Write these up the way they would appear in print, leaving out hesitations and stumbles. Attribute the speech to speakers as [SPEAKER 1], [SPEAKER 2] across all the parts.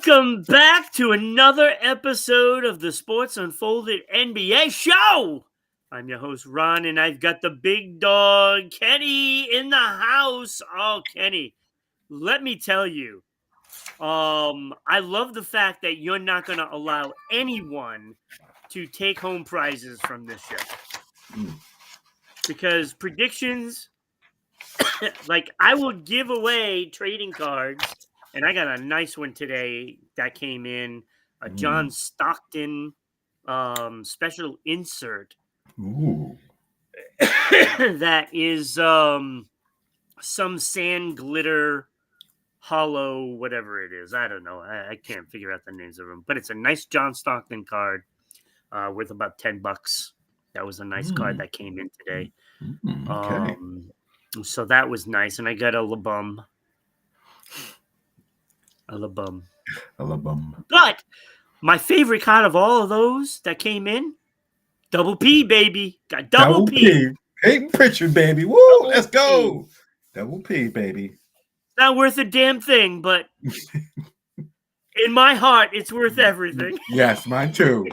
[SPEAKER 1] Welcome back to another episode of the Sports Unfolded NBA Show. I'm your host, Ron, and I've got the big dog, Kenny, in the house. Oh, Kenny, let me tell you, I love the fact that you're not going to allow anyone to take home prizes from this show. Because predictions, like I will give away trading cards. And I got a nice one today that came in, a John Stockton special insert.
[SPEAKER 2] Ooh.
[SPEAKER 1] That is some sand glitter hollow, whatever it is. I don't know. I can't figure out the names of them. But it's a nice John Stockton card worth about $10. That was a nice card that came in today.
[SPEAKER 2] Okay.
[SPEAKER 1] So that was nice. And I got a LeBum. Alabama. But my favorite card of all of those that came in, Double P, baby. Got Double P.
[SPEAKER 2] Peyton Pritchard, baby. Woo, let's go. Double P, baby.
[SPEAKER 1] Not worth a damn thing, but in my heart, it's worth everything.
[SPEAKER 2] Yes, mine too.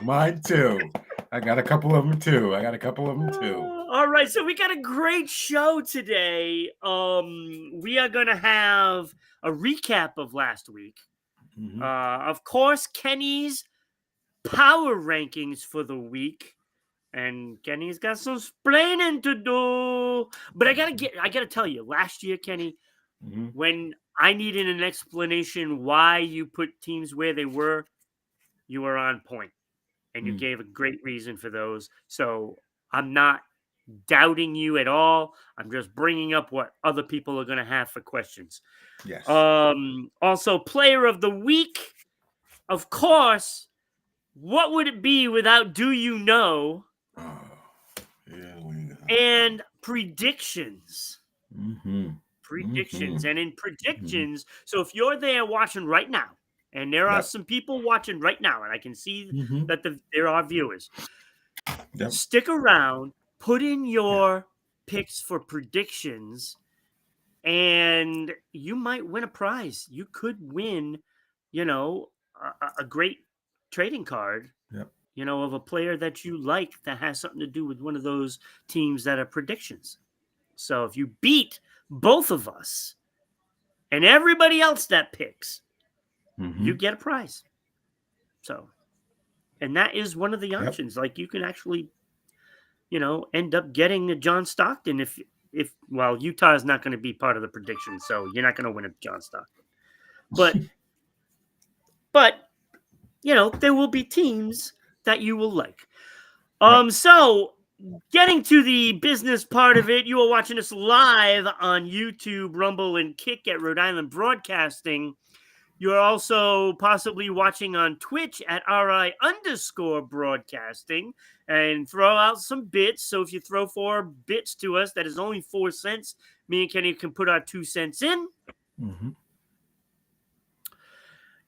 [SPEAKER 2] I got a couple of them too.
[SPEAKER 1] All right, so we got a great show today. We are going to have a recap of last week. Of course, Kenny's power rankings for the week. And Kenny's got some explaining to do. But I gotta tell you, last year, Kenny, when I needed an explanation why you put teams where they were, you were on point. And you gave a great reason for those. So I'm not doubting you at all. I'm just bringing up what other people are going to have for questions.
[SPEAKER 2] Yes.
[SPEAKER 1] Also, player of the week, of course. What would it be without Do You Know? And predictions. Predictions. And in predictions, so if you're there watching right now, and there are some people watching right now, and I can see that there are viewers. Stick around, put in your picks for predictions, and you might win a prize. You could win, a great trading card, of a player that you like that has something to do with one of those teams that are predictions. So if you beat both of us and everybody else that picks, you get a prize. So, and that is one of the options. Like you can actually, end up getting a John Stockton if Utah is not going to be part of the prediction, so you're not going to win a John Stockton. But there will be teams that you will like. So getting to the business part of it, you are watching us live on YouTube, Rumble, and Kick at Rhode Island Broadcasting. You are also possibly watching on Twitch at RI_broadcasting and throw out some bits. So if you throw 4 bits to us, that is only 4 cents. Me and Kenny can put our 2 cents in.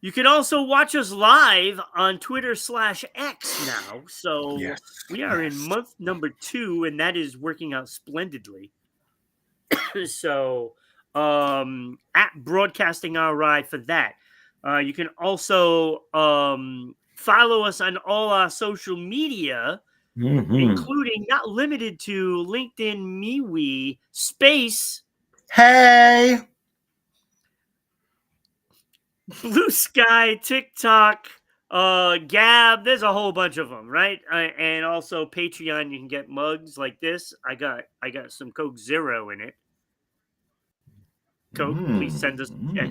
[SPEAKER 1] You can also watch us live on Twitter/X now. So we are in month number 2, and that is working out splendidly. So at Broadcasting RI for that. You can also follow us on all our social media, including, not limited to, LinkedIn, MeWe, Space,
[SPEAKER 2] Hey,
[SPEAKER 1] Blue Sky, TikTok, Gab. There's a whole bunch of them, right? And also Patreon. You can get mugs like this. I got some Coke Zero in it. Coke, please send us a check.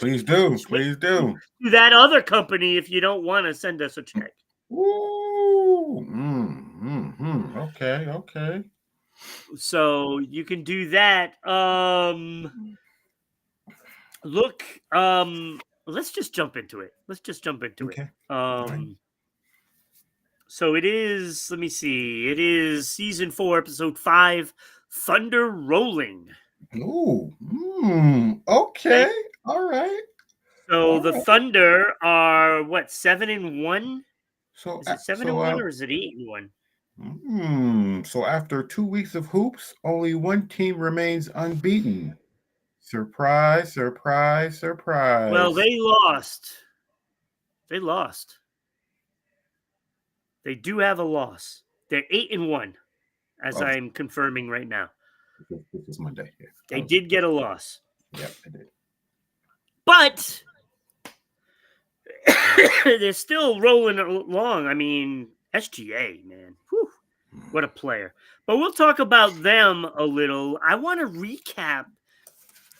[SPEAKER 2] Please do.
[SPEAKER 1] To that other company if you don't want to send us a check.
[SPEAKER 2] Ooh. Okay.
[SPEAKER 1] So you can do that. Look, let's just jump into it.
[SPEAKER 2] Okay.
[SPEAKER 1] So it is, let me see. It is season 4, episode 5, Thunder Rolling.
[SPEAKER 2] Ooh. Okay. All right.
[SPEAKER 1] So the Thunder are what, 7-1?
[SPEAKER 2] So
[SPEAKER 1] is it 7-1 or is it 8-1?
[SPEAKER 2] So after 2 weeks of hoops, only one team remains unbeaten. Surprise, surprise, surprise.
[SPEAKER 1] Well, they lost. They lost. They do have a loss. They're 8-1, as I'm confirming right now.
[SPEAKER 2] This is Monday. Yeah.
[SPEAKER 1] They did get a loss.
[SPEAKER 2] Yep, I did.
[SPEAKER 1] But they're still rolling along. I mean, SGA, man. Whew, what a player. But we'll talk about them a little. I want to recap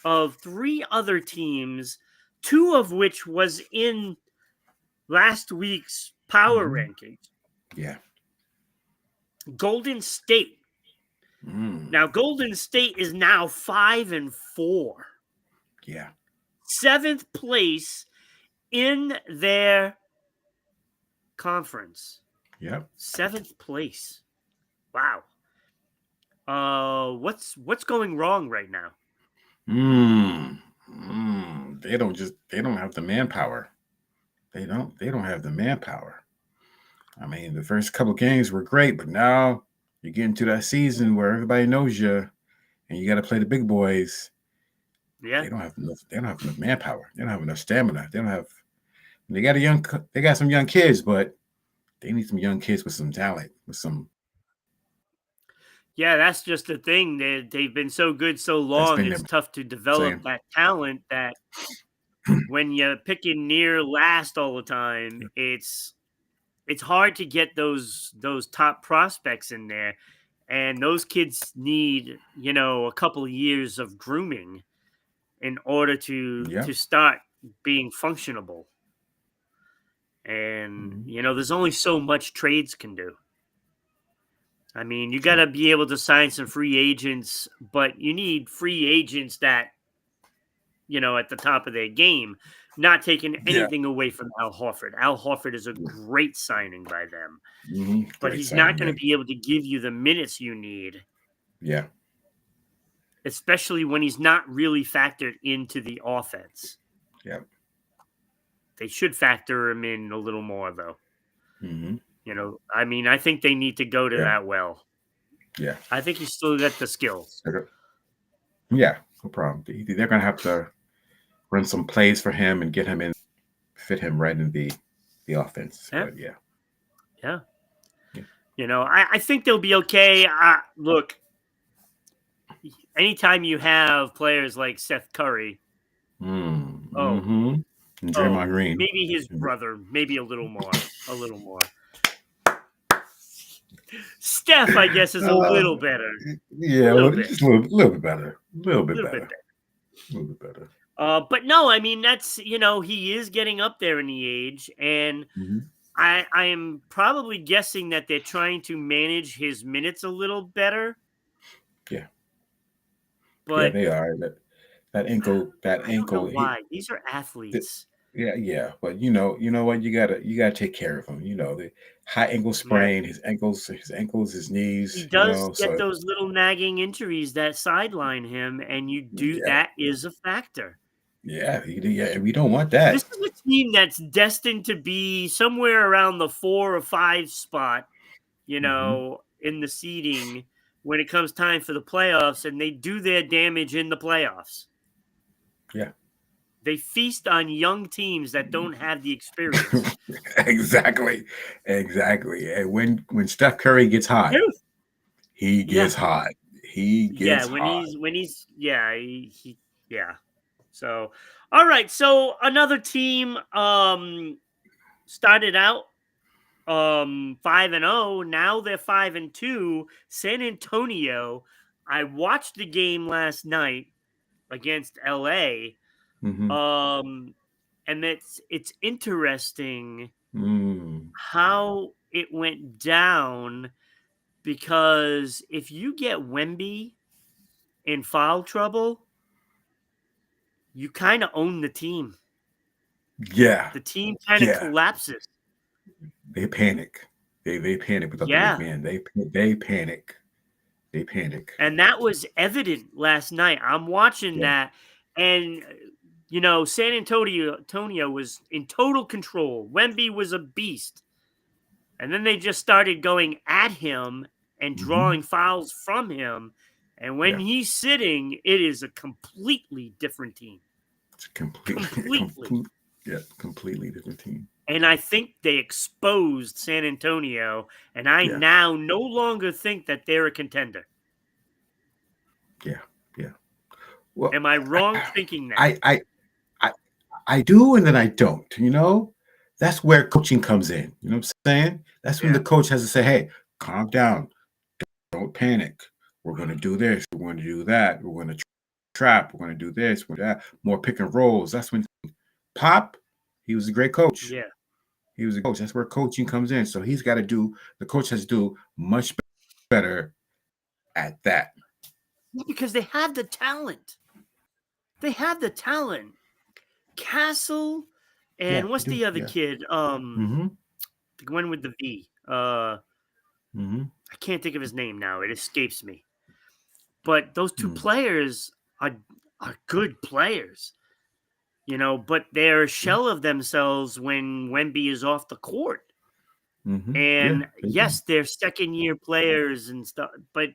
[SPEAKER 1] of 3 other teams, 2 of which was in last week's power rankings.
[SPEAKER 2] Yeah.
[SPEAKER 1] Golden State. Now, Golden State is now 5-4.
[SPEAKER 2] Yeah.
[SPEAKER 1] 7th place in their conference.
[SPEAKER 2] Yep.
[SPEAKER 1] 7th place. Wow. What's going wrong right now?
[SPEAKER 2] They don't have the manpower. They don't have the manpower. I mean, the first couple of games were great, but now you get into that season where everybody knows you and you got to play the big boys.
[SPEAKER 1] Yeah.
[SPEAKER 2] They don't have enough manpower. They don't have enough stamina. They got some young kids, but they need some young kids with some talent, with some.
[SPEAKER 1] Yeah, that's just the thing. They've been so good so long, it's tough to develop that talent that when you're picking near last all the time, it's hard to get those top prospects in there. And those kids need, a couple of years of grooming in order to start being functionable. And, there's only so much trades can do. I mean, you got to be able to sign some free agents, but you need free agents that, at the top of their game, not taking anything away from Al Horford. Al Horford is a great signing by them, but he's not going to be able to give you the minutes you need.
[SPEAKER 2] Yeah.
[SPEAKER 1] Especially when he's not really factored into the offense.
[SPEAKER 2] Yeah.
[SPEAKER 1] They should factor him in a little more, though. I mean, I think they need to go to that well.
[SPEAKER 2] Yeah.
[SPEAKER 1] I think he's still got the skills.
[SPEAKER 2] Yeah, no problem. They're going to have to run some plays for him and get him in, fit him right in the offense.
[SPEAKER 1] Yeah.
[SPEAKER 2] But
[SPEAKER 1] Yeah. I think they'll be okay. Look, anytime you have players like Seth Curry,
[SPEAKER 2] and Draymond Green,
[SPEAKER 1] maybe his brother, maybe a little more. Steph, I guess, is a little better.
[SPEAKER 2] Yeah, just a little bit better. A little bit better.
[SPEAKER 1] But no, I mean, that's, he is getting up there in the age, and I am probably guessing that they're trying to manage his minutes a little better.
[SPEAKER 2] Yeah.
[SPEAKER 1] But
[SPEAKER 2] they are. That ankle.
[SPEAKER 1] I don't know why. These are athletes.
[SPEAKER 2] Yeah. But you know what? You gotta take care of him. The high ankle sprain, his ankles, his knees.
[SPEAKER 1] He does get those little nagging injuries that sideline him, and that is a factor.
[SPEAKER 2] Yeah, we don't want that.
[SPEAKER 1] This is a team that's destined to be somewhere around the 4 or 5 spot, in the seeding when it comes time for the playoffs, and they do their damage in the playoffs.
[SPEAKER 2] Yeah.
[SPEAKER 1] They feast on young teams that don't have the experience.
[SPEAKER 2] Exactly. And when Steph Curry gets hot, he gets hot. He gets
[SPEAKER 1] hot. So, all right. So another team started out 5-0. Now they're 5-2. San Antonio. I watched the game last night against LA. And it's interesting how it went down, because if you get Wemby in foul trouble, you kind of own the team.
[SPEAKER 2] Yeah.
[SPEAKER 1] The team kind of collapses.
[SPEAKER 2] They panic. They panic without the big man. They panic. They panic.
[SPEAKER 1] And that was evident last night. I'm watching that, and San Antonio was in total control. Wemby was a beast. And then they just started going at him and drawing fouls from him. And when he's sitting, it is a completely different team.
[SPEAKER 2] It's completely different team.
[SPEAKER 1] And I think they exposed San Antonio, and I now no longer think that they're a contender.
[SPEAKER 2] Yeah. Well,
[SPEAKER 1] am I wrong thinking that?
[SPEAKER 2] I do, and then I don't. That's where coaching comes in. You know what I'm saying? That's when the coach has to say, "Hey, calm down, don't panic. We're going to do this. We're going to do that. We're going to trap. We're going to do this. We're that. More pick and rolls." That's when Pop. He was a great coach.
[SPEAKER 1] Yeah.
[SPEAKER 2] He was a coach. That's where coaching comes in. So he's got to do. The coach has to do much better at that.
[SPEAKER 1] Because they have the talent. They have the talent. Castle and what's the other kid? The one with the V. I can't think of his name now. It escapes me. But those two players are good players. But they're a shell of themselves when Wemby is off the court. And yes, they're second-year players and stuff, but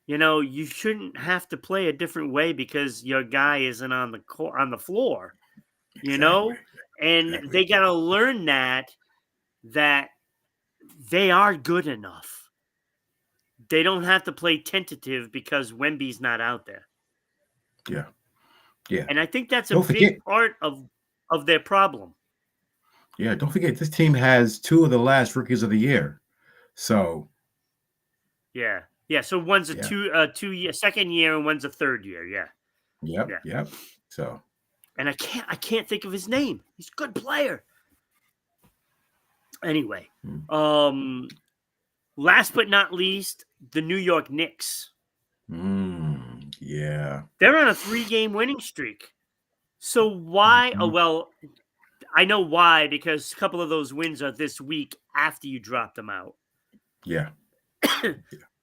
[SPEAKER 1] you shouldn't have to play a different way because your guy isn't on the floor. And they got to learn that they are good enough. They don't have to play tentative because Wemby's not out there.
[SPEAKER 2] Yeah.
[SPEAKER 1] And I think that's a big part of their problem.
[SPEAKER 2] Yeah, don't forget this team has two of the last rookies of the year. So
[SPEAKER 1] yeah. So one's a 2 year second year and one's a third year. Yeah.
[SPEAKER 2] Yep. So
[SPEAKER 1] and I can't think of his name. He's a good player. Anyway, last but not least, the New York Knicks.
[SPEAKER 2] Yeah.
[SPEAKER 1] They're on a 3-game winning streak. So why? Oh, well, I know why, because a couple of those wins are this week after you drop them out.
[SPEAKER 2] Yeah.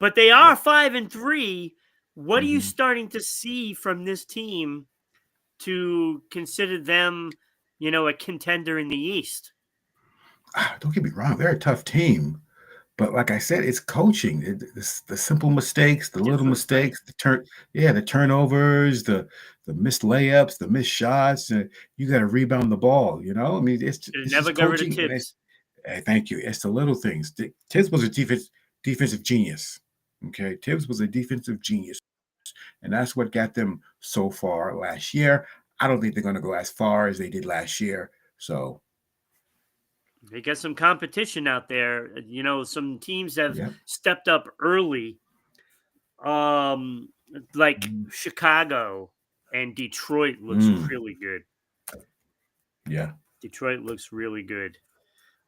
[SPEAKER 1] But they are 5-3. What are you starting to see from this team to consider them, a contender in the East?
[SPEAKER 2] Don't get me wrong. They're a tough team. But like I said, it's coaching. The simple mistakes, the little mistakes, the turnovers, the missed layups, the missed shots. You got to rebound the ball. I mean, it's
[SPEAKER 1] never got rid of Tibbs.
[SPEAKER 2] Thank you. It's the little things. Tibbs was a defensive genius. Okay, Tibbs was a defensive genius, and that's what got them so far last year. I don't think they're going to go as far as they did last year. So.
[SPEAKER 1] They got some competition out there. Some teams have stepped up early, like Chicago and Detroit looks really good.
[SPEAKER 2] Yeah.
[SPEAKER 1] Detroit looks really good.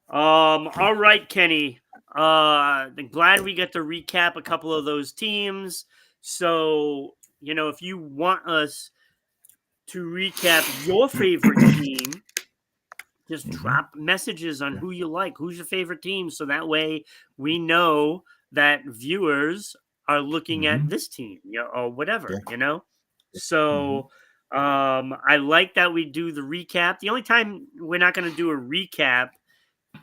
[SPEAKER 1] All right, Kenny. I'm glad we get to recap a couple of those teams. So, if you want us to recap your favorite team, just drop messages on who you like, who's your favorite team, so that way we know that viewers are looking at this team, or whatever, So I like that we do the recap. The only time we're not going to do a recap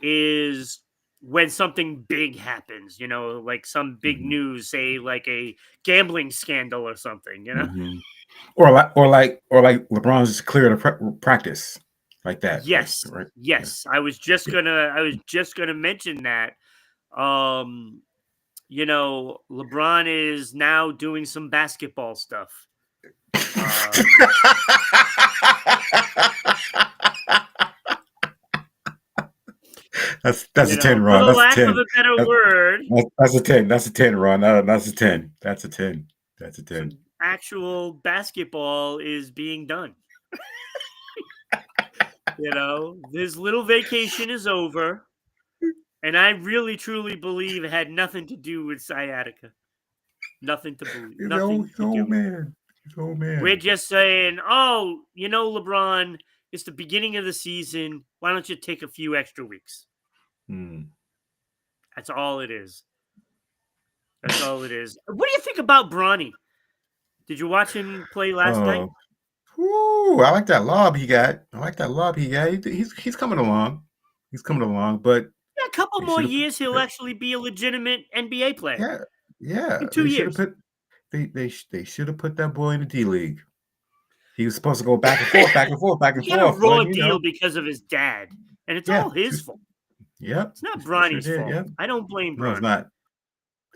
[SPEAKER 1] is when something big happens, like some big news, say like a gambling scandal or something,
[SPEAKER 2] or like LeBron's clear to practice. Like that.
[SPEAKER 1] Yes.
[SPEAKER 2] Right?
[SPEAKER 1] Yes. Yeah. I was just gonna mention that. LeBron is now doing some basketball stuff.
[SPEAKER 2] That's a 10, Ron.
[SPEAKER 1] For the lack of a better word.
[SPEAKER 2] That's a 10. That's a 10, Ron. That's a 10. That's a 10. That's a 10.
[SPEAKER 1] Actual basketball is being done. This little vacation is over, and I really, truly believe it had nothing to do with sciatica. Nothing to believe. Nothing to do.
[SPEAKER 2] Man. Oh, man.
[SPEAKER 1] We're just saying, LeBron, it's the beginning of the season. Why don't you take a few extra weeks? That's all it is. That's all it is. What do you think about Bronny? Did you watch him play last night?
[SPEAKER 2] Ooh, I like that lob he got. He's coming along. He's coming along, but
[SPEAKER 1] a couple more years, he'll actually be a legitimate NBA player.
[SPEAKER 2] Yeah.
[SPEAKER 1] In 2 years.
[SPEAKER 2] They should have put that boy in the D League. He was supposed to go back and forth, back and forth, back and
[SPEAKER 1] He got a
[SPEAKER 2] forth.
[SPEAKER 1] raw
[SPEAKER 2] But
[SPEAKER 1] deal because of his dad, and it's all his fault.
[SPEAKER 2] Yep.
[SPEAKER 1] It's not
[SPEAKER 2] Sure
[SPEAKER 1] Bronny's
[SPEAKER 2] did.
[SPEAKER 1] fault.
[SPEAKER 2] Yep.
[SPEAKER 1] I don't blame
[SPEAKER 2] No, it's
[SPEAKER 1] Bronny.
[SPEAKER 2] not.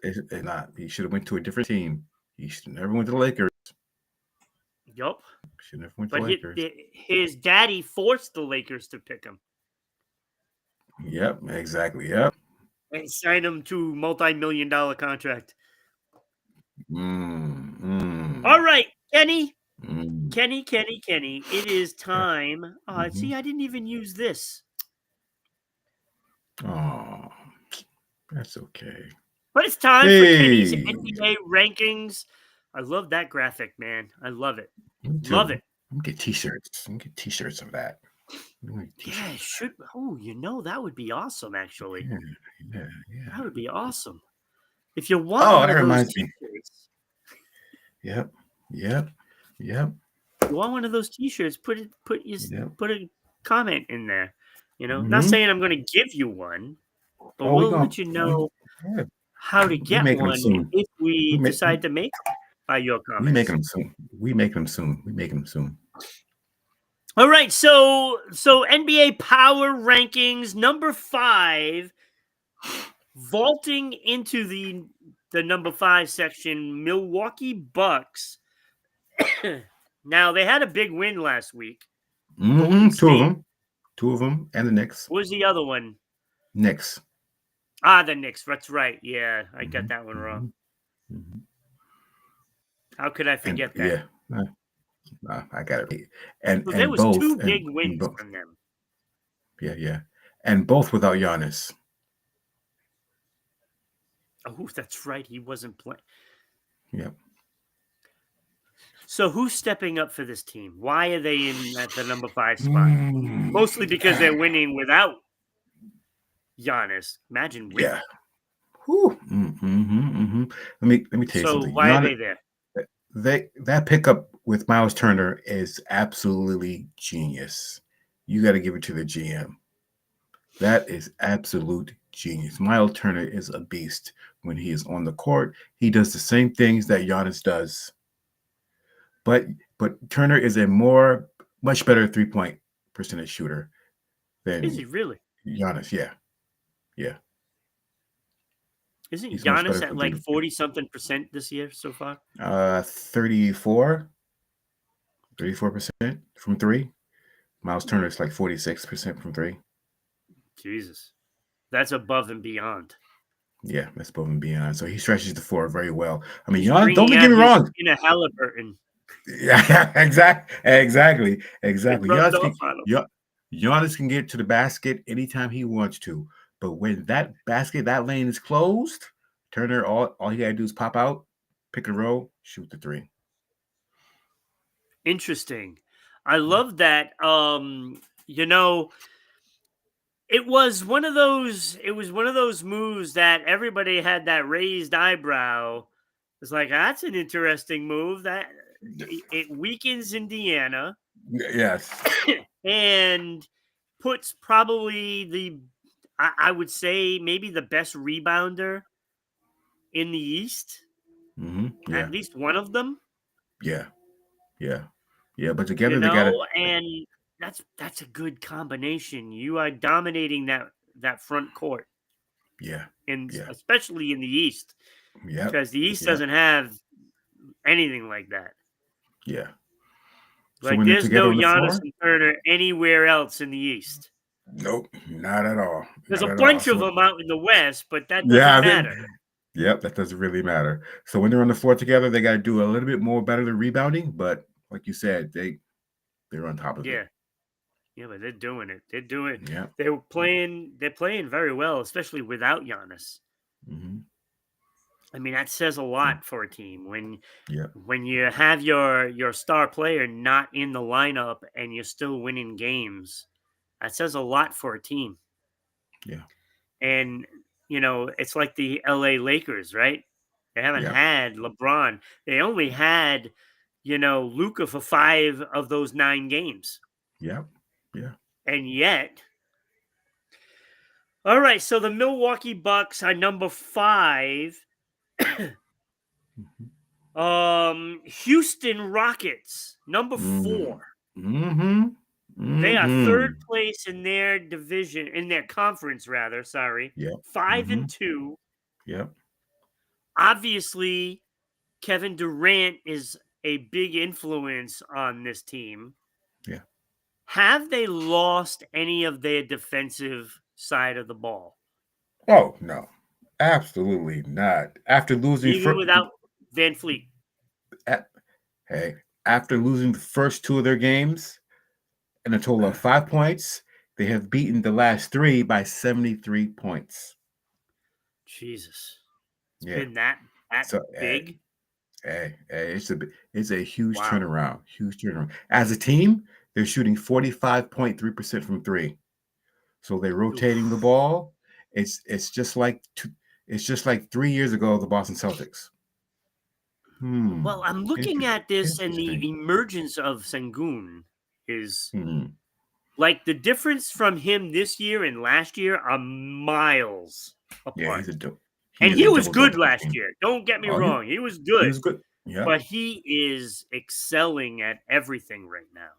[SPEAKER 2] It's not. He should have went to a different team. He should never went to the Lakers.
[SPEAKER 1] Yup.
[SPEAKER 2] Should never went to the Lakers.
[SPEAKER 1] His daddy forced the Lakers to pick him.
[SPEAKER 2] Yep. Exactly. Yep.
[SPEAKER 1] And signed him to a multi-million-dollar contract. All right, Kenny. Kenny. It is time. See, I didn't even use this.
[SPEAKER 2] Oh, that's okay.
[SPEAKER 1] But it's time for Kenny's NBA rankings. I love that graphic, man. I love it. Love it.
[SPEAKER 2] I'm gonna get t-shirts. I'm gonna get t-shirts of that.
[SPEAKER 1] Yeah, it should. Oh, that would be awesome, actually.
[SPEAKER 2] Yeah.
[SPEAKER 1] That would be awesome. If you want
[SPEAKER 2] that reminds me.
[SPEAKER 1] T-shirts.
[SPEAKER 2] Yep.
[SPEAKER 1] If you want one of those T-shirts, put a comment in there. Not saying I'm going to give you one, but we'll let you know how to get one if we decide to make them by your comments.
[SPEAKER 2] We make them soon.
[SPEAKER 1] All right, so NBA Power Rankings number 5, vaulting into the number 5 section, Milwaukee Bucks. Now they had a big win last week.
[SPEAKER 2] Two of them, and the Knicks.
[SPEAKER 1] What was the other one?
[SPEAKER 2] Knicks.
[SPEAKER 1] The Knicks. That's right. Yeah, I got that one wrong. How could I forget that?
[SPEAKER 2] Yeah. I got it. And
[SPEAKER 1] there was
[SPEAKER 2] both,
[SPEAKER 1] 2 big wins from them.
[SPEAKER 2] Yeah. And both without Giannis.
[SPEAKER 1] Oh, that's right. He wasn't playing.
[SPEAKER 2] Yep.
[SPEAKER 1] So who's stepping up for this team? Why are they at the number 5 spot? Mostly because they're winning without Giannis. Imagine with
[SPEAKER 2] yeah. Let me tell you something.
[SPEAKER 1] So why are they there?
[SPEAKER 2] That pickup with Miles Turner is absolutely genius. You got to give it to the GM. That is absolute genius. Miles Turner is a beast when he is on the court. He does the same things that Giannis does. But Turner is a much better 3-point percentage shooter than.
[SPEAKER 1] Is he really?
[SPEAKER 2] Giannis, yeah.
[SPEAKER 1] Isn't Giannis at like 40-something% this year so far?
[SPEAKER 2] 34% from 3. Miles Turner is like 46% from 3.
[SPEAKER 1] Jesus, that's above and beyond.
[SPEAKER 2] Yeah, that's above and beyond. So he stretches the floor very well. I mean, Giannis, don't get me wrong.
[SPEAKER 1] In a Halliburton.
[SPEAKER 2] Yeah, exactly. Giannis can get to the basket anytime he wants to, but when that lane is closed, Turner, all he gotta do is pop out, pick and roll, shoot the 3.
[SPEAKER 1] Interesting. I love that. It was one of those moves that everybody had that raised eyebrow. It's like, that's an interesting move. That it weakens Indiana.
[SPEAKER 2] Yes.
[SPEAKER 1] And puts probably I would say maybe the best rebounder in the East.
[SPEAKER 2] Yeah.
[SPEAKER 1] At least one of them.
[SPEAKER 2] Yeah. But together they got it.
[SPEAKER 1] And that's a good combination. You are dominating that front court.
[SPEAKER 2] Yeah.
[SPEAKER 1] Especially in the East.
[SPEAKER 2] Yeah.
[SPEAKER 1] Because the East doesn't have anything like that.
[SPEAKER 2] Yeah.
[SPEAKER 1] Like there's no Giannis and Turner anywhere else in the East.
[SPEAKER 2] Nope, not at all.
[SPEAKER 1] There's a bunch of them out in the West, but that doesn't matter.
[SPEAKER 2] Yep, that doesn't really matter. So when they're on the floor together, they got to do a little bit more better than rebounding. But like you said, they're on top of it.
[SPEAKER 1] Yeah, but they're doing it.
[SPEAKER 2] Yeah.
[SPEAKER 1] They're playing very well, especially without Giannis. I mean, that says a lot for a team when you have your star player not in the lineup and you're still winning games. That says a lot for a team.
[SPEAKER 2] Yeah.
[SPEAKER 1] And, it's like the LA Lakers, right? They haven't had LeBron. They only had, Luka for 5 of those 9 games.
[SPEAKER 2] Yeah.
[SPEAKER 1] And yet, all right, so the Milwaukee Bucks are number 5. Houston Rockets, number 4.
[SPEAKER 2] Mm-hmm.
[SPEAKER 1] They are third
[SPEAKER 2] Mm-hmm.
[SPEAKER 1] place in their division, in their conference, rather. Sorry,
[SPEAKER 2] Yep.
[SPEAKER 1] 5-2.
[SPEAKER 2] Yep.
[SPEAKER 1] Obviously, Kevin Durant is a big influence on this team.
[SPEAKER 2] Yeah.
[SPEAKER 1] Have they lost any of their defensive side of the ball?
[SPEAKER 2] Oh no, absolutely not. After losing
[SPEAKER 1] Even without Van Fleet.
[SPEAKER 2] hey, after losing the first 2 of their games and a total of 5 points, they have beaten the last 3 by 73 points.
[SPEAKER 1] Jesus. It's
[SPEAKER 2] Yeah.
[SPEAKER 1] been that
[SPEAKER 2] So
[SPEAKER 1] big.
[SPEAKER 2] it's a huge
[SPEAKER 1] Wow.
[SPEAKER 2] turnaround. Huge turnaround. As a team, they're shooting 45.3% from 3. So they're rotating the
[SPEAKER 1] Oof.
[SPEAKER 2] ball. It's just like 3 years ago the Boston Celtics.
[SPEAKER 1] Well, I'm looking at this, and the
[SPEAKER 2] Interesting.
[SPEAKER 1] emergence of Sengun is
[SPEAKER 2] Hmm.
[SPEAKER 1] like the difference from him this year and last year are miles
[SPEAKER 2] Yeah,
[SPEAKER 1] apart.
[SPEAKER 2] he
[SPEAKER 1] And
[SPEAKER 2] is
[SPEAKER 1] he
[SPEAKER 2] a
[SPEAKER 1] was
[SPEAKER 2] double
[SPEAKER 1] good
[SPEAKER 2] double
[SPEAKER 1] last
[SPEAKER 2] machine.
[SPEAKER 1] year. Don't get me
[SPEAKER 2] Oh,
[SPEAKER 1] wrong. He was
[SPEAKER 2] he
[SPEAKER 1] good,
[SPEAKER 2] was good. Yeah.
[SPEAKER 1] but he is excelling at everything right now.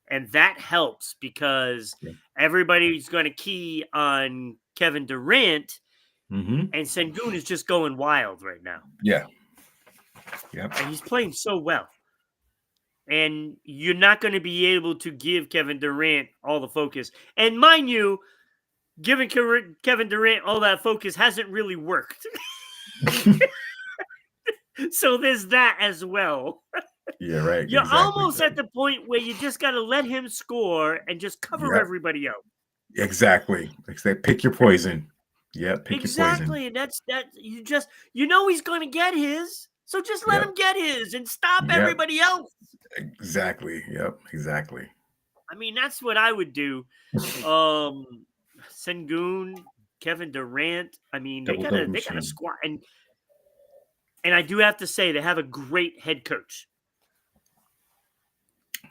[SPEAKER 1] And that helps because
[SPEAKER 2] Yeah.
[SPEAKER 1] everybody's going to key on Kevin Durant,
[SPEAKER 2] Mm-hmm.
[SPEAKER 1] and Sengun is just going wild right now.
[SPEAKER 2] Yeah. Yep.
[SPEAKER 1] And he's playing so well. And you're not going to be able to give Kevin Durant all the focus. And mind you, giving Kevin Durant all that focus hasn't really worked. So there's that as well.
[SPEAKER 2] Yeah, right.
[SPEAKER 1] You're
[SPEAKER 2] Exactly.
[SPEAKER 1] almost at the point where you just got to let him score and just cover
[SPEAKER 2] Yep.
[SPEAKER 1] everybody else.
[SPEAKER 2] Exactly. Pick your poison. Yep. Pick your poison.
[SPEAKER 1] Exactly. And that's that. You know he's going to get his. So just let
[SPEAKER 2] Yep.
[SPEAKER 1] him get his and stop
[SPEAKER 2] Yep.
[SPEAKER 1] everybody else.
[SPEAKER 2] Exactly. Yep. Exactly.
[SPEAKER 1] I mean, that's what I would do. Um, Sengun, Kevin Durant. I mean,
[SPEAKER 2] Double double
[SPEAKER 1] they got a
[SPEAKER 2] machine.
[SPEAKER 1] squad, and I do have to say they have a great head coach.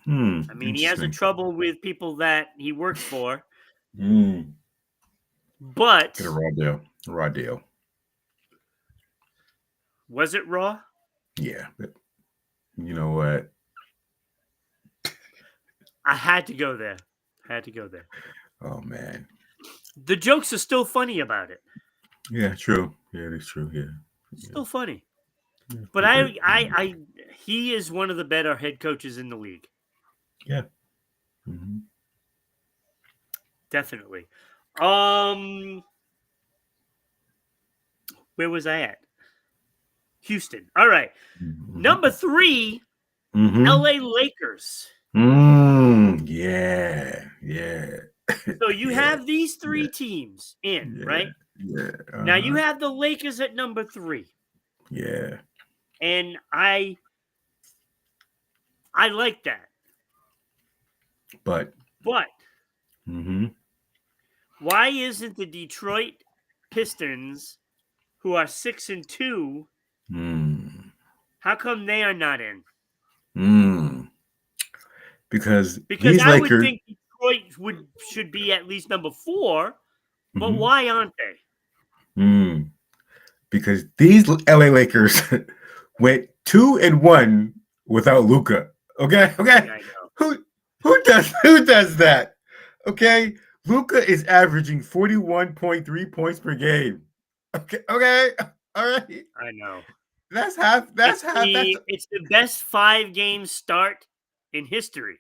[SPEAKER 1] I mean, he has a
[SPEAKER 2] Interesting.
[SPEAKER 1] trouble with people that he works for,
[SPEAKER 2] Mm.
[SPEAKER 1] but
[SPEAKER 2] Get a raw deal. Raw deal.
[SPEAKER 1] was it Raw?
[SPEAKER 2] Yeah. But you know what?
[SPEAKER 1] I had to go there. Had to go there.
[SPEAKER 2] Oh man.
[SPEAKER 1] The jokes are still funny about it.
[SPEAKER 2] Yeah, true. Yeah, it's true. Yeah.
[SPEAKER 1] It's
[SPEAKER 2] Yeah.
[SPEAKER 1] still funny.
[SPEAKER 2] Yeah.
[SPEAKER 1] But he is one of the better head coaches in the league.
[SPEAKER 2] Yeah. Mm-hmm.
[SPEAKER 1] Definitely. Where was I at? Houston. All right. Number 3,
[SPEAKER 2] Mm-hmm.
[SPEAKER 1] LA Lakers.
[SPEAKER 2] Yeah. Yeah.
[SPEAKER 1] So you
[SPEAKER 2] Yeah.
[SPEAKER 1] have these 3
[SPEAKER 2] Yeah.
[SPEAKER 1] teams in,
[SPEAKER 2] Yeah.
[SPEAKER 1] right?
[SPEAKER 2] Yeah.
[SPEAKER 1] Now you have the Lakers at number 3.
[SPEAKER 2] Yeah.
[SPEAKER 1] And I like that.
[SPEAKER 2] But mm-hmm.
[SPEAKER 1] Why isn't the Detroit Pistons, who are 6-2, how come they are not in?
[SPEAKER 2] Because
[SPEAKER 1] Because
[SPEAKER 2] these
[SPEAKER 1] I would
[SPEAKER 2] Lakers,
[SPEAKER 1] think Detroit should be at least number 4, but
[SPEAKER 2] Mhm.
[SPEAKER 1] why aren't they?
[SPEAKER 2] Because these LA Lakers went 2-1 without Luka. Okay.
[SPEAKER 1] Yeah, I know.
[SPEAKER 2] Who does that? Okay. Luka is averaging 41.3 points per game. Okay. All right.
[SPEAKER 1] I know.
[SPEAKER 2] That's half. That's
[SPEAKER 1] It's the best 5-game start in history.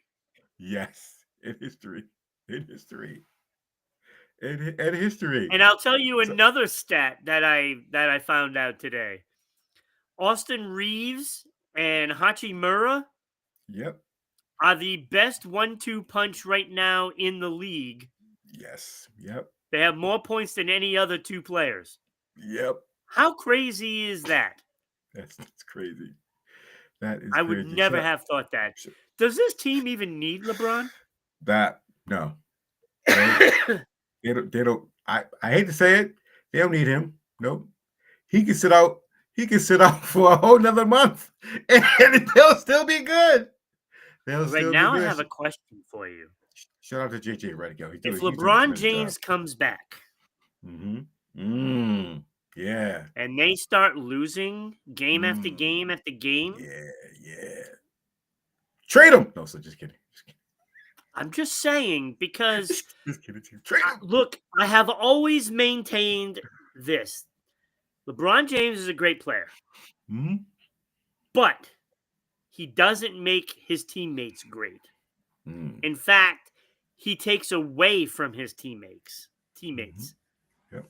[SPEAKER 2] yes, in history. In history. In history.
[SPEAKER 1] And I'll tell you
[SPEAKER 2] So,
[SPEAKER 1] another stat that I found out today. Austin Reeves and Hachimura
[SPEAKER 2] yep.
[SPEAKER 1] are the best 1-2 punch right now in the league.
[SPEAKER 2] Yes. Yep.
[SPEAKER 1] They have more points than any other 2 players.
[SPEAKER 2] Yep.
[SPEAKER 1] How crazy is that?
[SPEAKER 2] That's crazy. That is
[SPEAKER 1] I would
[SPEAKER 2] crazy.
[SPEAKER 1] never have thought that. Does this team even need LeBron?
[SPEAKER 2] No. They don't. I hate to say it. They don't need him. Nope. He can sit out. He can sit out for a whole nother month, and they'll still be good.
[SPEAKER 1] Right now, I have a question for you.
[SPEAKER 2] Shout out to JJ Redick.
[SPEAKER 1] If LeBron James comes back,
[SPEAKER 2] Yeah.
[SPEAKER 1] and they start losing game after game after game.
[SPEAKER 2] Yeah. Trade him. No, so just kidding.
[SPEAKER 1] I'm just saying because
[SPEAKER 2] Just kidding. Trade him.
[SPEAKER 1] look, I have always maintained this. LeBron James is a great player, but he doesn't make his teammates great. In fact, he takes away from his teammates.
[SPEAKER 2] Yep.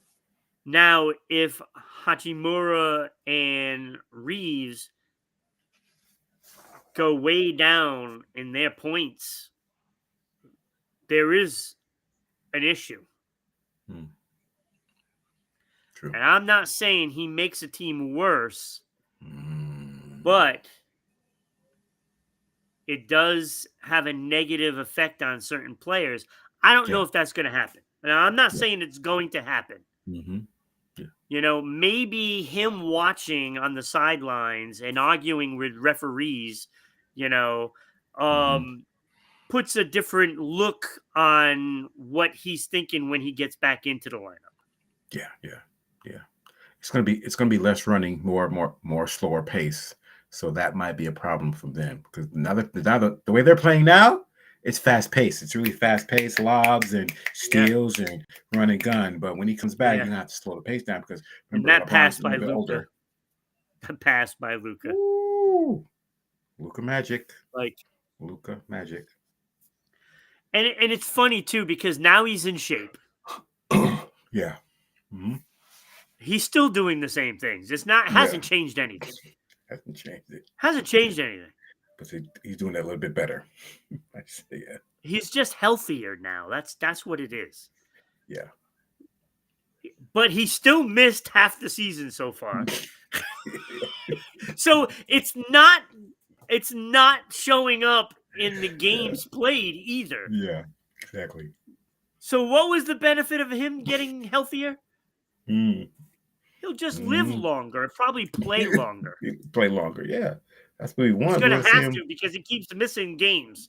[SPEAKER 1] Now, if Hachimura and Reeves go way down in their points, there is an issue.
[SPEAKER 2] True.
[SPEAKER 1] And I'm not saying he makes a team worse, but it does have a negative effect on certain players. I don't know if that's going to happen. Now, I'm not saying it's going to happen. You know, maybe him watching on the sidelines and arguing with referees, you know, puts a different look on what he's thinking when he gets back into the lineup.
[SPEAKER 2] Yeah. It's gonna be less running, more slower pace. So that might be a problem for them because now the way they're playing now, it's fast paced. It's really fast paced, lobs and steals and run and gun. But when he comes back, you're gonna have to slow the pace down because remember,
[SPEAKER 1] and that
[SPEAKER 2] LeBron's
[SPEAKER 1] pass by Luka. Pass by Luka.
[SPEAKER 2] Luka magic.
[SPEAKER 1] Like
[SPEAKER 2] Luka magic.
[SPEAKER 1] And it's funny too because now he's in shape.
[SPEAKER 2] Yeah.
[SPEAKER 1] He's still doing the same things. It's not hasn't changed anything.
[SPEAKER 2] Hasn't changed it.
[SPEAKER 1] Hasn't changed anything.
[SPEAKER 2] But he's doing that a little bit better.
[SPEAKER 1] He's just healthier now. That's what it is.
[SPEAKER 2] Yeah.
[SPEAKER 1] But he still missed half the season so far. So it's not showing up in the games played either.
[SPEAKER 2] Yeah, exactly.
[SPEAKER 1] So what was the benefit of him getting healthier? He'll just live longer, probably play longer.
[SPEAKER 2] Play longer, yeah. That's what we want.
[SPEAKER 1] He's going to have to because he keeps missing games.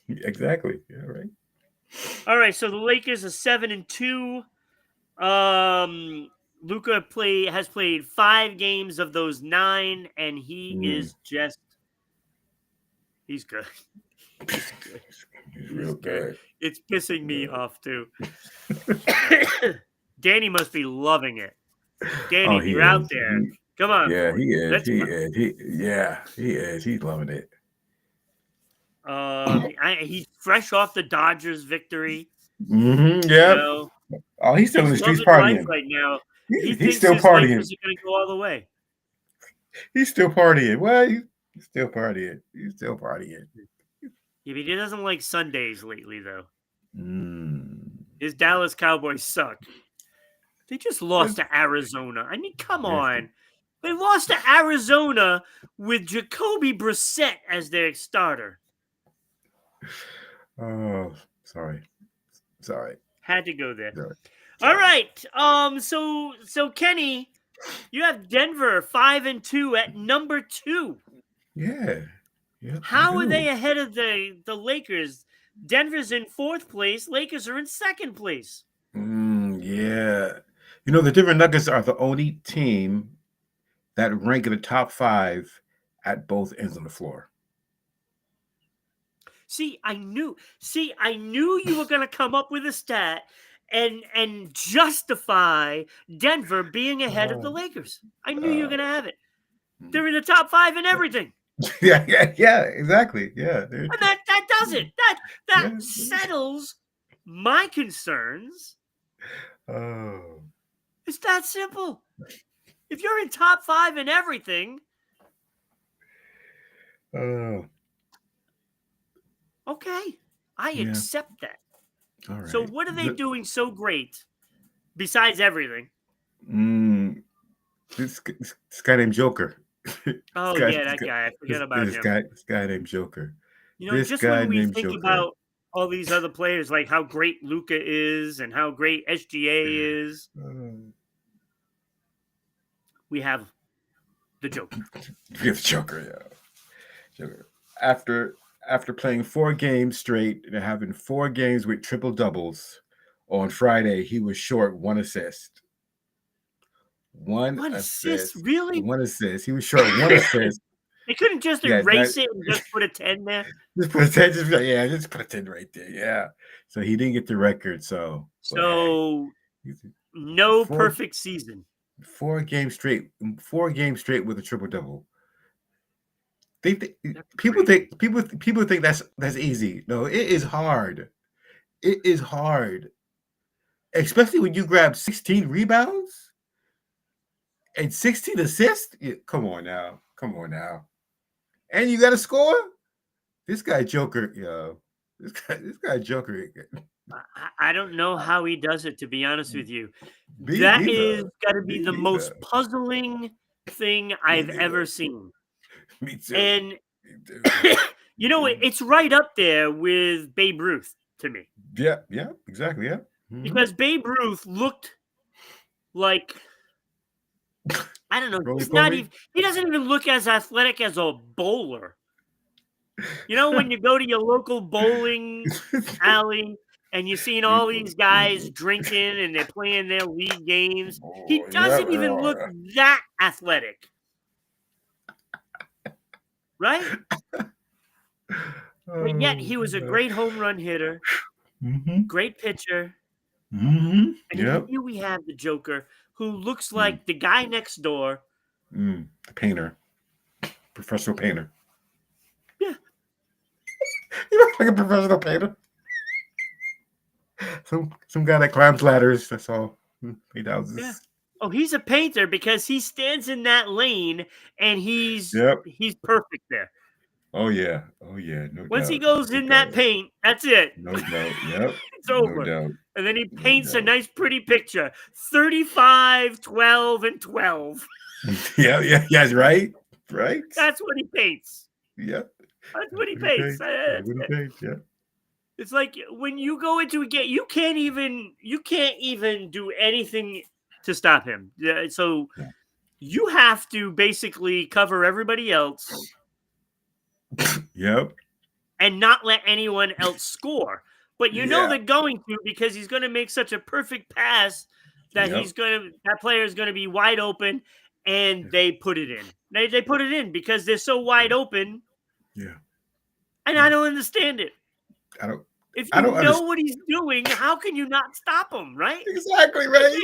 [SPEAKER 2] Exactly. Yeah, right.
[SPEAKER 1] All right, so the Lakers are 7-2. Luka has played 5 games of those 9, and he is just he's good. He's good.
[SPEAKER 2] He's real good.
[SPEAKER 1] It's pissing me off too. Danny must be loving it. Danny, you're out there. Come on.
[SPEAKER 2] Yeah, he is. He is. He's loving it.
[SPEAKER 1] He's fresh off the Dodgers victory.
[SPEAKER 2] Yeah.
[SPEAKER 1] You know?
[SPEAKER 2] Oh, he's still in the streets partying
[SPEAKER 1] right now.
[SPEAKER 2] He's still partying.
[SPEAKER 1] Lakers are going to go all the way.
[SPEAKER 2] He's still partying. Well, he's still partying. He's still partying.
[SPEAKER 1] Yeah, but he doesn't like Sundays lately, though. His Dallas Cowboys suck. They just lost to Arizona. I mean, come on. They lost to Arizona with Jacoby Brissett as their starter.
[SPEAKER 2] Oh, sorry.
[SPEAKER 1] Had to go there.
[SPEAKER 2] Sorry.
[SPEAKER 1] All right. So Kenny, you have Denver 5-2 at number 2.
[SPEAKER 2] Yeah.
[SPEAKER 1] How are they ahead of the Lakers? Denver's in 4th place. Lakers are in 2nd place.
[SPEAKER 2] Yeah. You know, the Denver Nuggets are the only team that rank in the top 5 at both ends of the floor.
[SPEAKER 1] See, I knew you were going to come up with a stat and justify Denver being ahead of the Lakers. I knew you were going to have it. They're in the top 5 in everything.
[SPEAKER 2] Yeah, exactly. Yeah.
[SPEAKER 1] And that does it. That settles my concerns.
[SPEAKER 2] Oh.
[SPEAKER 1] It's that simple. If you're in top 5 in everything, okay, I accept that.
[SPEAKER 2] All right.
[SPEAKER 1] So what are they doing so great besides everything?
[SPEAKER 2] This guy named Joker.
[SPEAKER 1] That guy. I forget about him.
[SPEAKER 2] This guy named Joker.
[SPEAKER 1] You know, just when we think about all these other players, like how great Luka is and how great SGA is, we have the Joker.
[SPEAKER 2] We have the Joker, yeah. Joker. After playing 4 games straight and having 4 games with triple doubles, on Friday he was short 1 assist. One
[SPEAKER 1] assist,
[SPEAKER 2] assist.
[SPEAKER 1] really?
[SPEAKER 2] One assist. He was short. One assist.
[SPEAKER 1] They couldn't just
[SPEAKER 2] Yeah,
[SPEAKER 1] erase it and just put a 10 there.
[SPEAKER 2] Just put a 10. Just put a 10 right there. Yeah. So he didn't get the record. So
[SPEAKER 1] no perfect season.
[SPEAKER 2] 4 games straight with a triple double. People think that's easy. No, it is hard. It is hard, especially when you grab 16 rebounds and 16 assists. Come on now, and you got to score. This guy Joker, yo, this guy Joker.
[SPEAKER 1] I don't know how he does it, to be honest with you.
[SPEAKER 2] Me
[SPEAKER 1] That
[SPEAKER 2] neither.
[SPEAKER 1] is got to be
[SPEAKER 2] Me
[SPEAKER 1] the
[SPEAKER 2] neither.
[SPEAKER 1] most puzzling thing I've ever seen.
[SPEAKER 2] Me too.
[SPEAKER 1] And
[SPEAKER 2] Me too.
[SPEAKER 1] you know, it's right up there with Babe Ruth to me.
[SPEAKER 2] Yeah, exactly, yeah.
[SPEAKER 1] Because Babe Ruth looked like, I don't know, he doesn't even look as athletic as a bowler. You know, when you go to your local bowling alley and you're seeing all these guys drinking and they're playing their league games, he doesn't even look that athletic. Right? But yet he was a great home run hitter, great pitcher. And here we have the Joker, who looks like the guy next door.
[SPEAKER 2] The painter. Professional painter.
[SPEAKER 1] Yeah.
[SPEAKER 2] He looks like a professional painter. Some guy that climbs ladders, that's all. He does.
[SPEAKER 1] Yeah. Oh, he's a painter because he stands in that lane and he's perfect there.
[SPEAKER 2] Oh yeah. No
[SPEAKER 1] Once
[SPEAKER 2] doubt.
[SPEAKER 1] he goes in that paint, that's it.
[SPEAKER 2] No doubt. Yep.
[SPEAKER 1] It's over.
[SPEAKER 2] No doubt.
[SPEAKER 1] And then he paints a nice, pretty picture. 35, 12, and 12.
[SPEAKER 2] Yeah, right.
[SPEAKER 1] That's what he paints.
[SPEAKER 2] Yep.
[SPEAKER 1] That's what he paints.
[SPEAKER 2] Yeah.
[SPEAKER 1] It's like when you go into a game, you can't even do anything to stop him. So you have to basically cover everybody else.
[SPEAKER 2] Yep.
[SPEAKER 1] And not let anyone else score. But you know they're going to, because he's going to make such a perfect pass that that player is going to be wide open, and they put it in. They put it in because they're so wide open.
[SPEAKER 2] Yeah.
[SPEAKER 1] And I don't understand it. If you know what he's doing, how can you not stop him, right?
[SPEAKER 2] Exactly right.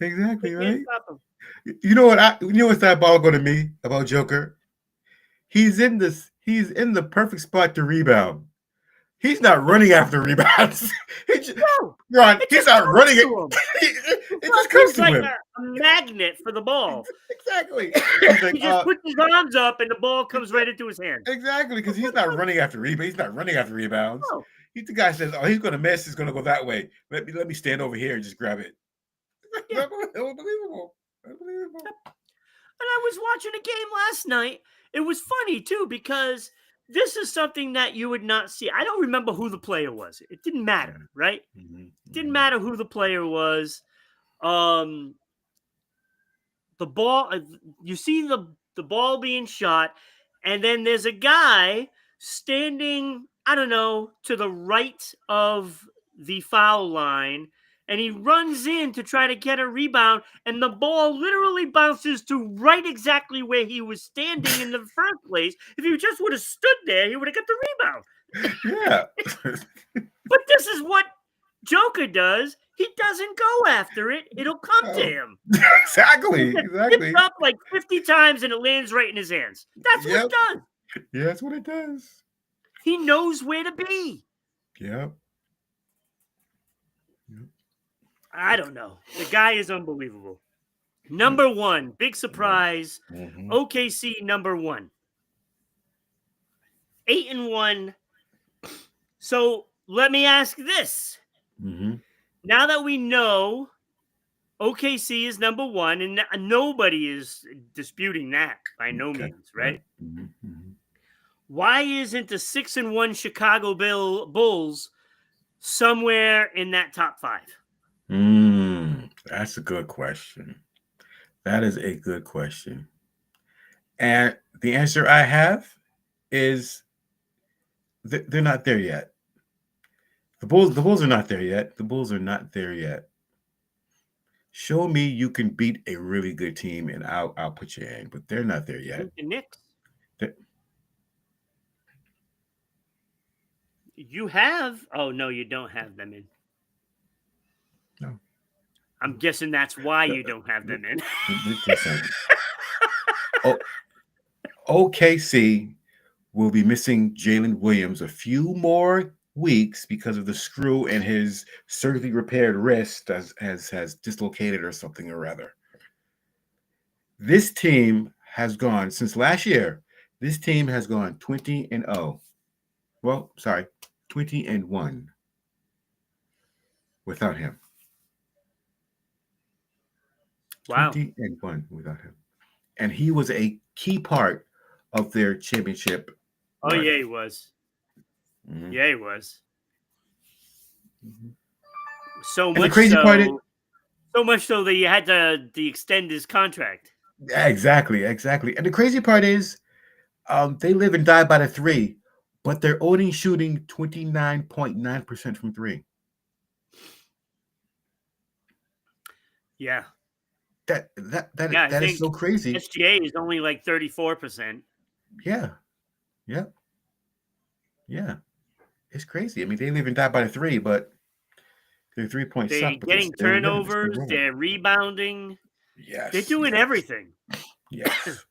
[SPEAKER 1] Exactly right. Stop him.
[SPEAKER 2] You know what's diabolical to me about Joker? He's in the perfect spot to rebound. He's not running after rebounds. He's not running it. It just comes to him.
[SPEAKER 1] He's like a magnet for the ball.
[SPEAKER 2] Exactly.
[SPEAKER 1] He just puts his arms up and the ball comes right into his hand.
[SPEAKER 2] Exactly, because he's not running after rebounds. He's not running after rebounds. No. He's the guy says, "Oh, he's going to miss. He's going to go that way. Let me stand over here and just grab it." Yeah. Unbelievable.
[SPEAKER 1] And I was watching a game last night. It was funny too, because this is something that you would not see. I don't remember who the player was. It didn't matter, right? It didn't matter who the player was. The ball, you see the ball being shot, and then there's a guy standing, I don't know, to the right of the foul line, and he runs in to try to get a rebound, and the ball literally bounces to right exactly where he was standing in the first place. If he just would have stood there, he would have got the rebound.
[SPEAKER 2] Yeah.
[SPEAKER 1] But this is what Joker does. He doesn't go after it. It'll come to him.
[SPEAKER 2] Exactly.
[SPEAKER 1] It's up like 50 times and it lands right in his hands. That's what it does.
[SPEAKER 2] Yeah, that's what it does.
[SPEAKER 1] He knows where to be.
[SPEAKER 2] Yep.
[SPEAKER 1] I don't know. The guy is unbelievable. Number one, big surprise. OKC number one. 8-1. So let me ask this. Now that we know OKC is number one, and nobody is disputing that by no means, right? Why isn't the 6-1 Chicago Bulls somewhere in that top 5?
[SPEAKER 2] That's a good question. That is a good question. And the answer I have is they're not there yet. The Bulls are not there yet. The Bulls are not there yet. Show me you can beat a really good team, and I'll put you in. But they're not there yet.
[SPEAKER 1] The Knicks. You have? Oh no, you don't have them in.
[SPEAKER 2] No.
[SPEAKER 1] I'm guessing that's why you don't have them in.
[SPEAKER 2] Listen. OKC will be missing Jalen Williams a few more weeks because of the screw in his surgically repaired wrist has dislocated or something or other. This team has gone since last year. This team has gone 20-0. Well, sorry, 20-1 without him.
[SPEAKER 1] Wow.
[SPEAKER 2] 20-1 without him. And he was a key part of their championship.
[SPEAKER 1] Oh, yeah, he was. Mm-hmm. Yeah, he was. Mm-hmm. So much so that you had to extend his contract.
[SPEAKER 2] Exactly. And the crazy part is they live and die by the three, but they're only shooting 29.9% from three.
[SPEAKER 1] Yeah.
[SPEAKER 2] That is so crazy.
[SPEAKER 1] SGA is only like 34%.
[SPEAKER 2] Yeah. It's crazy. I mean, they live and die by the three, but their 3-point suck.
[SPEAKER 1] They're getting turnovers. They're rebounding.
[SPEAKER 2] Yes.
[SPEAKER 1] They're doing everything.
[SPEAKER 2] Yes.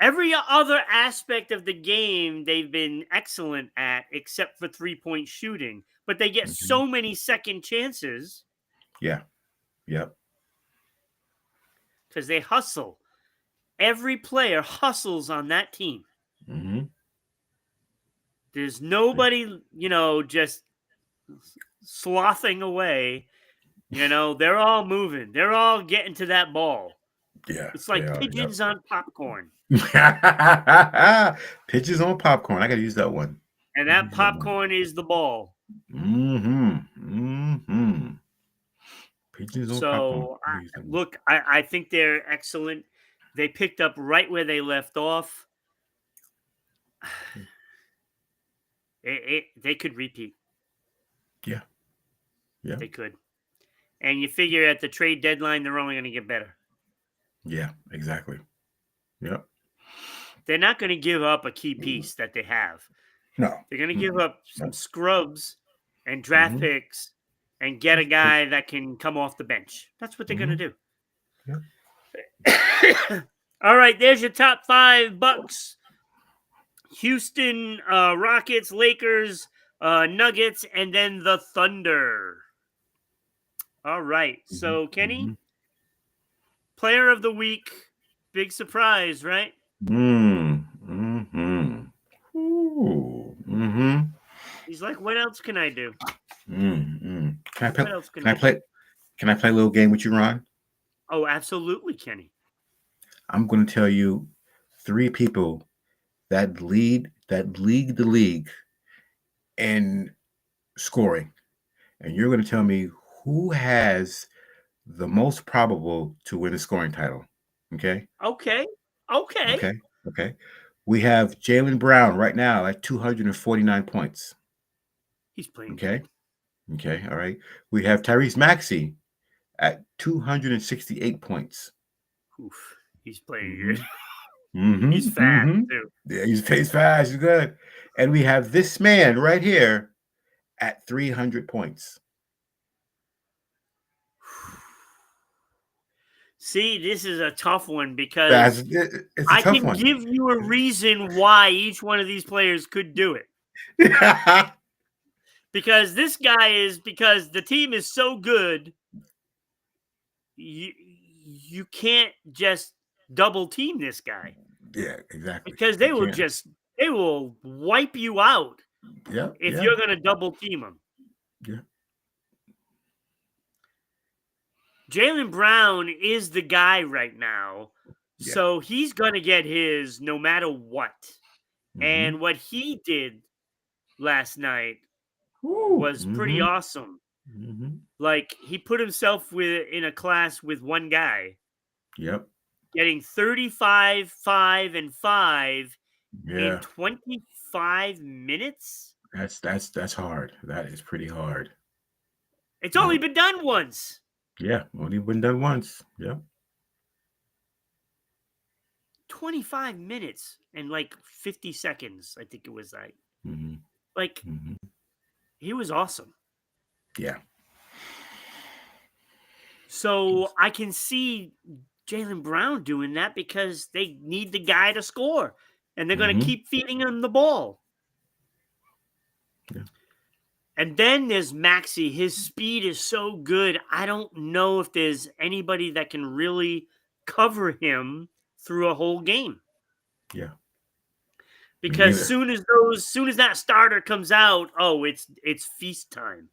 [SPEAKER 1] Every other aspect of the game they've been excellent at, except for 3-point shooting. But they get so many second chances.
[SPEAKER 2] Yeah. Yep.
[SPEAKER 1] Because they hustle. Every player hustles on that team.
[SPEAKER 2] Mm-hmm.
[SPEAKER 1] There's nobody, just slothing away. They're all moving. They're all getting to that ball.
[SPEAKER 2] Yeah.
[SPEAKER 1] It's like pigeons on popcorn.
[SPEAKER 2] Pigeons on popcorn. I got to use that one.
[SPEAKER 1] And that popcorn is the ball.
[SPEAKER 2] Pigeons on
[SPEAKER 1] popcorn. Look, I think they're excellent. They picked up right where they left off. They could repeat.
[SPEAKER 2] Yeah.
[SPEAKER 1] They could. And you figure at the trade deadline, they're only going to get better.
[SPEAKER 2] Yeah, exactly. Yep.
[SPEAKER 1] They're not going to give up a key piece that they have.
[SPEAKER 2] No.
[SPEAKER 1] They're going to give up some scrubs and draft picks and get a guy that can come off the bench. That's what they're going to do.
[SPEAKER 2] Yeah.
[SPEAKER 1] All right, there's your top 5 Bucks. Houston, Rockets, Lakers, Nuggets, and then the Thunder. All right. So, Kenny, player of the week, big surprise, right? He's like, what else can I do?
[SPEAKER 2] Can I play a little game with you, Ron?
[SPEAKER 1] Oh, absolutely, Kenny.
[SPEAKER 2] I'm going to tell you 3 people that lead the league in scoring, and you're going to tell me who has the most probable to win the scoring title. Okay. We have Jaylen Brown right now at 249 points.
[SPEAKER 1] He's playing good.
[SPEAKER 2] Okay. All right. We have Tyrese Maxey at 268 points.
[SPEAKER 1] Oof. He's playing good. He's fast too.
[SPEAKER 2] Yeah, he's fast. He's good. And we have this man right here at 300 points.
[SPEAKER 1] See, this is a tough one because I can give you a reason why each one of these players could do it. Because because the team is so good, you can't just double team this guy.
[SPEAKER 2] Yeah, exactly.
[SPEAKER 1] Because they will wipe you out.
[SPEAKER 2] Yeah.
[SPEAKER 1] If you're going to double team him.
[SPEAKER 2] Yeah.
[SPEAKER 1] Jaylen Brown is the guy right now. Yeah. So he's going to get his no matter what. And what he did last night was pretty awesome. Like, he put himself in a class with one guy.
[SPEAKER 2] Yep.
[SPEAKER 1] Getting 35, 5, and 5 in 25 minutes.
[SPEAKER 2] That's hard. That is pretty hard.
[SPEAKER 1] It's only been done once.
[SPEAKER 2] Yeah, only been done once. Yeah.
[SPEAKER 1] 25 minutes and like 50 seconds, I think it was like.
[SPEAKER 2] Mm-hmm.
[SPEAKER 1] Like,
[SPEAKER 2] Mm-hmm.
[SPEAKER 1] he was awesome.
[SPEAKER 2] Yeah.
[SPEAKER 1] So I can see Jaylen Brown doing that because they need the guy to score, and they're going to
[SPEAKER 2] Mm-hmm.
[SPEAKER 1] keep feeding him the ball.
[SPEAKER 2] Yeah.
[SPEAKER 1] And then there's Maxi. His speed is so good. I don't know if there's anybody that can really cover him through a whole game.
[SPEAKER 2] Yeah. Me
[SPEAKER 1] Because
[SPEAKER 2] neither.
[SPEAKER 1] soon as that starter comes out, oh, it's feast time.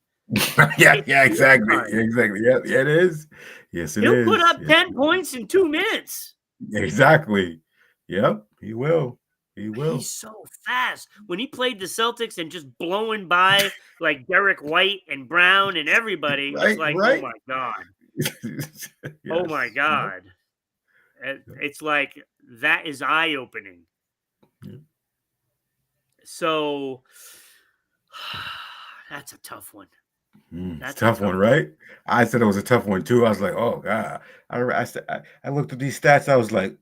[SPEAKER 2] Yeah.
[SPEAKER 1] It's
[SPEAKER 2] Yeah.
[SPEAKER 1] feast
[SPEAKER 2] Exactly.
[SPEAKER 1] time.
[SPEAKER 2] Exactly. Yeah. Yeah. It is. Yes, it
[SPEAKER 1] He'll put
[SPEAKER 2] is.
[SPEAKER 1] up
[SPEAKER 2] Yes.
[SPEAKER 1] 10 points in 2 minutes.
[SPEAKER 2] Exactly. Yep. He will. He will.
[SPEAKER 1] He's so fast. When he played the Celtics and just blowing by like Derek White and Brown and everybody, it was
[SPEAKER 2] Right.
[SPEAKER 1] like, oh
[SPEAKER 2] Right.
[SPEAKER 1] my God. Oh my
[SPEAKER 2] Yes. Yep.
[SPEAKER 1] God.
[SPEAKER 2] Yep.
[SPEAKER 1] It's like that is eye opening.
[SPEAKER 2] Yep.
[SPEAKER 1] So that's a tough one.
[SPEAKER 2] It's a
[SPEAKER 1] That's a
[SPEAKER 2] tough
[SPEAKER 1] tough
[SPEAKER 2] one, right? I said it was a tough one too. I was like, oh God. I looked at these stats. I was like,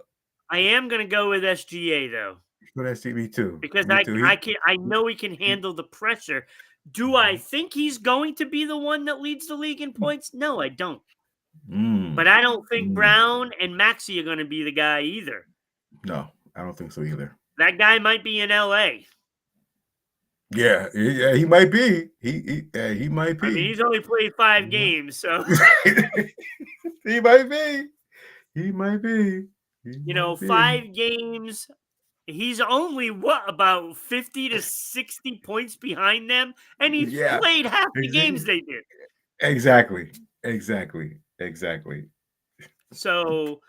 [SPEAKER 1] I am gonna go with SGA though.
[SPEAKER 2] well, that's me too.
[SPEAKER 1] Because
[SPEAKER 2] Me too.
[SPEAKER 1] I know he can handle the pressure. Do I
[SPEAKER 2] Mhm.
[SPEAKER 1] think he's going to be the one that leads the league in points? No, I don't. But
[SPEAKER 2] Mm,
[SPEAKER 1] I don't think
[SPEAKER 2] mm.
[SPEAKER 1] Brown and Maxey are going to be the guy either.
[SPEAKER 2] No, I don't think so either.
[SPEAKER 1] That guy might be in LA.
[SPEAKER 2] Yeah, yeah, he might be. He might
[SPEAKER 1] I mean,
[SPEAKER 2] be.
[SPEAKER 1] he's only played
[SPEAKER 2] He
[SPEAKER 1] 5
[SPEAKER 2] might,
[SPEAKER 1] games, so
[SPEAKER 2] he might be. He might be. He might be.
[SPEAKER 1] 5 games. He's only about 50 to 60 points behind them, and he's
[SPEAKER 2] Yeah.
[SPEAKER 1] played half the games
[SPEAKER 2] Ex-
[SPEAKER 1] they did.
[SPEAKER 2] Exactly. Exactly. Exactly.
[SPEAKER 1] So,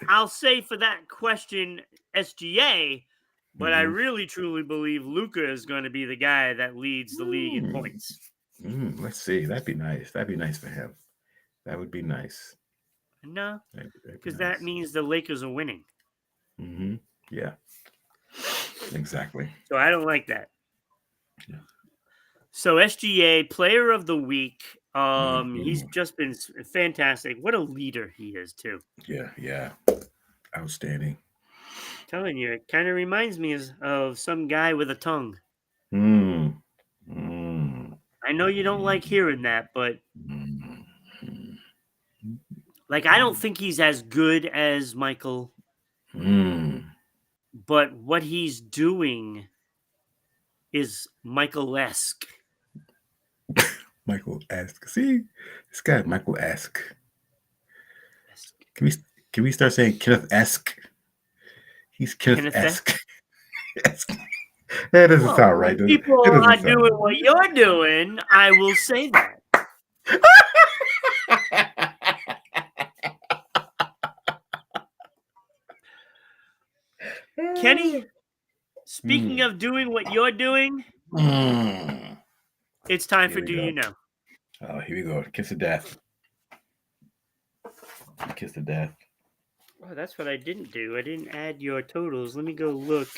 [SPEAKER 1] I'll say for that question, SGA, but I
[SPEAKER 2] Mm-hmm.
[SPEAKER 1] really truly believe Luca is going to be the guy that leads the league in points.
[SPEAKER 2] Let's see. That'd be nice. That'd be nice for him. That would be nice.
[SPEAKER 1] No,
[SPEAKER 2] That'd be
[SPEAKER 1] because that
[SPEAKER 2] nice.
[SPEAKER 1] means the Lakers are winning.
[SPEAKER 2] Mm-hmm. Yeah. Exactly.
[SPEAKER 1] So I don't like that.
[SPEAKER 2] Yeah.
[SPEAKER 1] So SGA, Player of the Week. He's
[SPEAKER 2] Mhm.
[SPEAKER 1] just been fantastic. What a leader he is too.
[SPEAKER 2] Yeah. Yeah. Outstanding.
[SPEAKER 1] Telling you, it kind of reminds me of some guy with a tongue.
[SPEAKER 2] Mm. Mm.
[SPEAKER 1] I know you don't like
[SPEAKER 2] Mm.
[SPEAKER 1] hearing that, but
[SPEAKER 2] Mm.
[SPEAKER 1] like I don't think he's as good as Michael,
[SPEAKER 2] Mm.
[SPEAKER 1] but what he's doing is Michael-esque.
[SPEAKER 2] Michael Ask. See, this guy Michael Ask. Can we start saying Kenneth Ask? He's Kenneth
[SPEAKER 1] Kenneth Esque?
[SPEAKER 2] Ask. That doesn't
[SPEAKER 1] Well,
[SPEAKER 2] sound
[SPEAKER 1] when
[SPEAKER 2] right, does it?
[SPEAKER 1] people
[SPEAKER 2] It doesn't
[SPEAKER 1] are
[SPEAKER 2] sound
[SPEAKER 1] doing what you're doing, I will say that. Kenny, speaking
[SPEAKER 2] Mm.
[SPEAKER 1] of doing what you're doing,
[SPEAKER 2] Mm.
[SPEAKER 1] it's time
[SPEAKER 2] Here
[SPEAKER 1] for
[SPEAKER 2] we
[SPEAKER 1] Do
[SPEAKER 2] go.
[SPEAKER 1] You Know?
[SPEAKER 2] Oh, here we go. Kiss of death. Kiss of death.
[SPEAKER 1] Oh, that's what I didn't do. I didn't add your totals. Let me go look.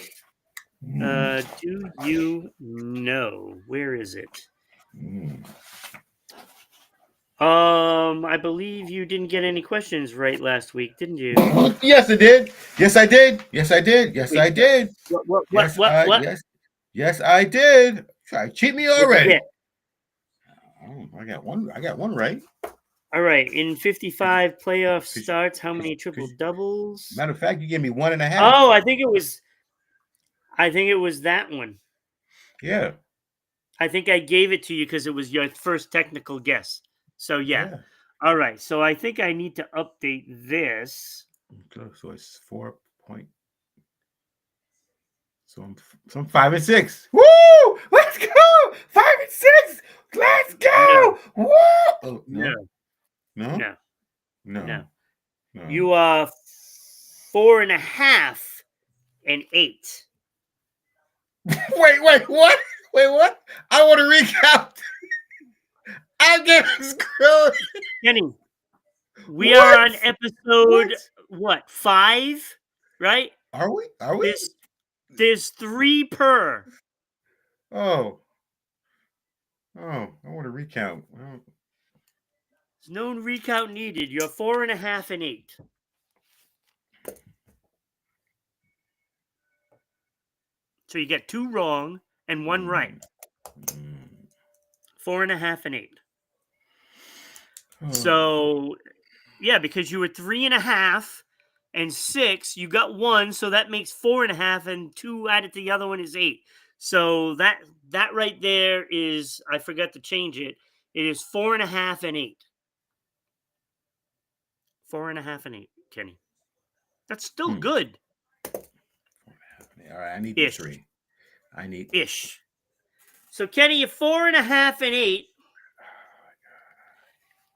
[SPEAKER 2] Mm.
[SPEAKER 1] Do you know? Where is it?
[SPEAKER 2] Mm.
[SPEAKER 1] I believe you didn't get any questions right last week, didn't you?
[SPEAKER 2] Yes, I did. Yes, I did. Yes, I did. Yes,
[SPEAKER 1] Wait,
[SPEAKER 2] I did.
[SPEAKER 1] what,
[SPEAKER 2] Yes,
[SPEAKER 1] what?
[SPEAKER 2] yes, I did. Try to cheat me
[SPEAKER 1] What'd you
[SPEAKER 2] already.
[SPEAKER 1] get?
[SPEAKER 2] Oh, I got one right.
[SPEAKER 1] All right. In 55 playoff
[SPEAKER 2] 'Cause-
[SPEAKER 1] starts, how many
[SPEAKER 2] 'cause-
[SPEAKER 1] triple
[SPEAKER 2] 'cause-
[SPEAKER 1] doubles?
[SPEAKER 2] Matter of fact, you gave me 1.5.
[SPEAKER 1] Oh, I think it was that one.
[SPEAKER 2] Yeah.
[SPEAKER 1] I think I gave it to you because it was your first technical guess. So yeah.
[SPEAKER 2] Yeah.
[SPEAKER 1] All right. So I think I need to update this.
[SPEAKER 2] Okay, so it's 4 point. So I'm 5 and 6. Woo! Let's go! 5 and 6. Let's go! Woo! Oh,
[SPEAKER 1] No.
[SPEAKER 2] no,
[SPEAKER 1] No.
[SPEAKER 2] no.
[SPEAKER 1] You are 4.5 and 8.
[SPEAKER 2] Wait, what? Wait, what? I want to recount. I'm getting screwed.
[SPEAKER 1] Kenny, we
[SPEAKER 2] What?
[SPEAKER 1] are on episode
[SPEAKER 2] What?
[SPEAKER 1] 5, right?
[SPEAKER 2] Are we? Are we?
[SPEAKER 1] There's 3 per.
[SPEAKER 2] Oh, I want to recount.
[SPEAKER 1] There's no recount needed. You're 4.5 and 8. So you get 2 wrong and 1 right. 4.5 and 8. So, yeah, because you were 3.5 and 6, you got 1, so that makes 4.5, and 2 added to the other one is 8. So that right there is, I forgot to change it. It is 4.5 and 8. 4.5 and 8, Kenny. That's still good.
[SPEAKER 2] All right, I need the 3. I need
[SPEAKER 1] ish. So Kenny, you're 4.5 and 8.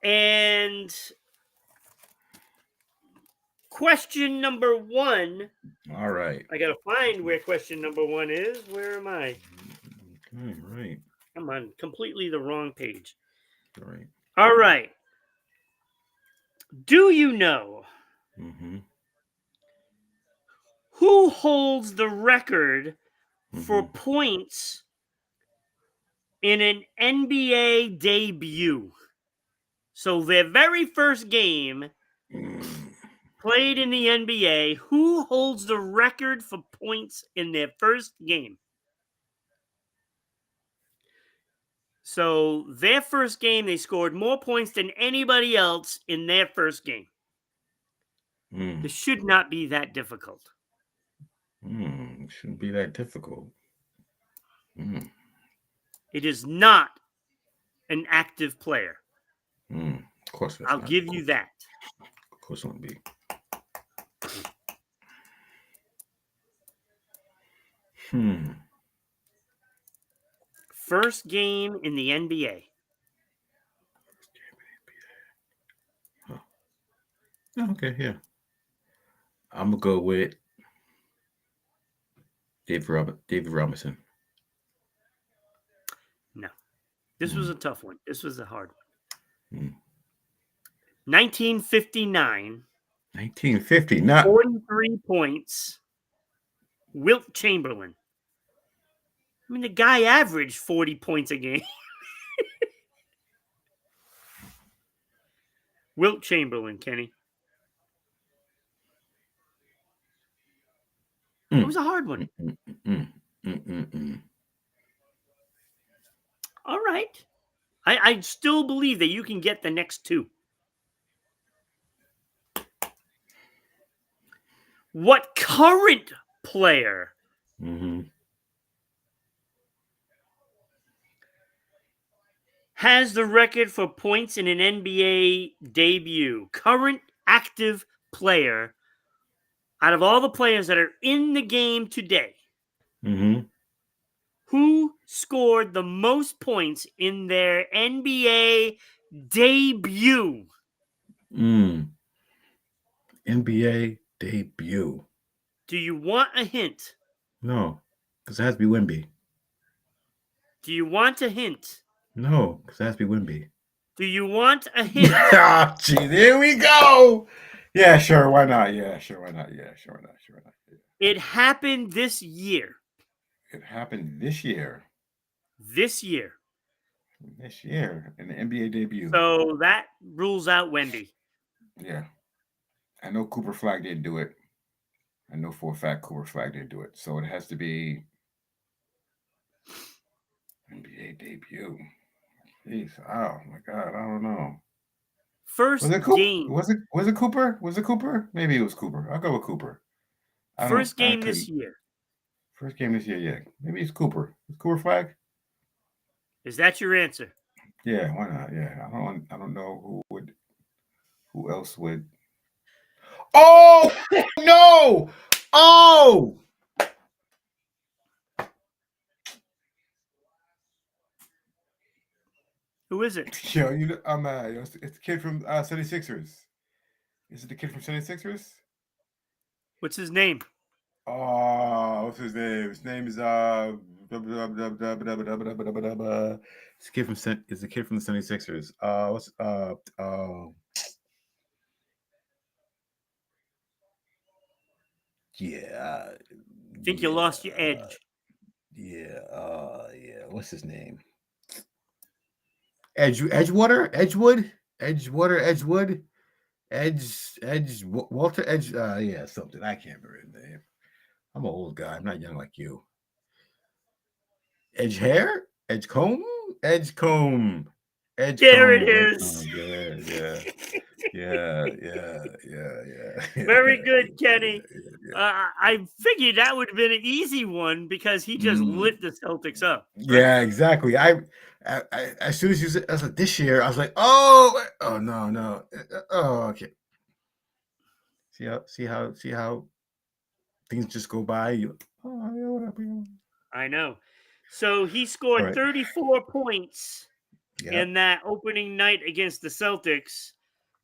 [SPEAKER 1] And question number 1.
[SPEAKER 2] All right.
[SPEAKER 1] I gotta find where question number 1 is. Where am I?
[SPEAKER 2] Okay, right.
[SPEAKER 1] I'm on completely the wrong page.
[SPEAKER 2] All right.
[SPEAKER 1] All right. Do you know who holds the record for points in an NBA debut? So their very first game played in the NBA. Who holds the record for points in their first game? So their first game, they scored more points than anybody else in their first game. This should not be that difficult.
[SPEAKER 2] It shouldn't be that difficult.
[SPEAKER 1] It is not an active player.
[SPEAKER 2] Of course,
[SPEAKER 1] I'll give you that.
[SPEAKER 2] Of course, it won't be.
[SPEAKER 1] First game in the NBA.
[SPEAKER 2] Oh, okay, yeah. I'm gonna go with David Robinson.
[SPEAKER 1] No, this was a tough one. This was a hard one.
[SPEAKER 2] 1950, not
[SPEAKER 1] 43 points. Wilt Chamberlain. I mean, the guy averaged 40 points a game. Wilt Chamberlain, Kenny. It was a hard one. All right. I still believe that you can get the next 2. What current player has the record for points in an NBA debut? Current active player out of all the players that are in the game today. Who scored the most points in their NBA debut?
[SPEAKER 2] NBA debut.
[SPEAKER 1] Do you want a hint?
[SPEAKER 2] No, because it has to be Wemby.
[SPEAKER 1] Do you want a hint?
[SPEAKER 2] No, because it has to be Wemby.
[SPEAKER 1] Do you want a hint?
[SPEAKER 2] Ah, gee, there we go. Yeah, sure. Why not? Yeah, sure. Why not? Yeah, sure. Why not? Sure. Why not? Yeah.
[SPEAKER 1] It happened this year.
[SPEAKER 2] It happened this year.
[SPEAKER 1] This year.
[SPEAKER 2] This year in the NBA debut.
[SPEAKER 1] So that rules out Wemby.
[SPEAKER 2] Yeah. I know Cooper Flag didn't do it. I know for a fact Cooper Flag didn't do it. So it has to be NBA debut. Jeez. Oh my God. I don't know.
[SPEAKER 1] First game.
[SPEAKER 2] Was it Cooper? Was it Cooper? Maybe it was Cooper. I'll go with Cooper.
[SPEAKER 1] First game this year.
[SPEAKER 2] First game this year, yeah. Maybe it's Cooper. Is Cooper Flag?
[SPEAKER 1] Is that your answer?
[SPEAKER 2] Yeah, why not? Yeah. I don't know who else would. Oh no! Oh!
[SPEAKER 1] Who is it?
[SPEAKER 2] Yo, it's the kid from 76ers. Is it the kid from 76ers?
[SPEAKER 1] What's his name?
[SPEAKER 2] Oh, what's his name? His name is it's the kid from the 76ers. Yeah.
[SPEAKER 1] I think you lost your edge.
[SPEAKER 2] Yeah. What's his name? Edgewood? Edgewood, Walter Edge. Yeah, something. I can't remember his name. I'm an old guy. I'm not young like you. Edgecombe, Edgecombe.
[SPEAKER 1] There it is.
[SPEAKER 2] Yeah.
[SPEAKER 1] Very good, Kenny. I figured that would have been an easy one because he just lit the Celtics up. Right?
[SPEAKER 2] Yeah, exactly. I as soon as you said, I was like, this year, I was like, oh no, oh okay. See how things just go by. Oh yeah, whatever.
[SPEAKER 1] I know. So he
[SPEAKER 2] All
[SPEAKER 1] scored
[SPEAKER 2] right.
[SPEAKER 1] 34 points
[SPEAKER 2] Yeah.
[SPEAKER 1] in that opening night against the Celtics.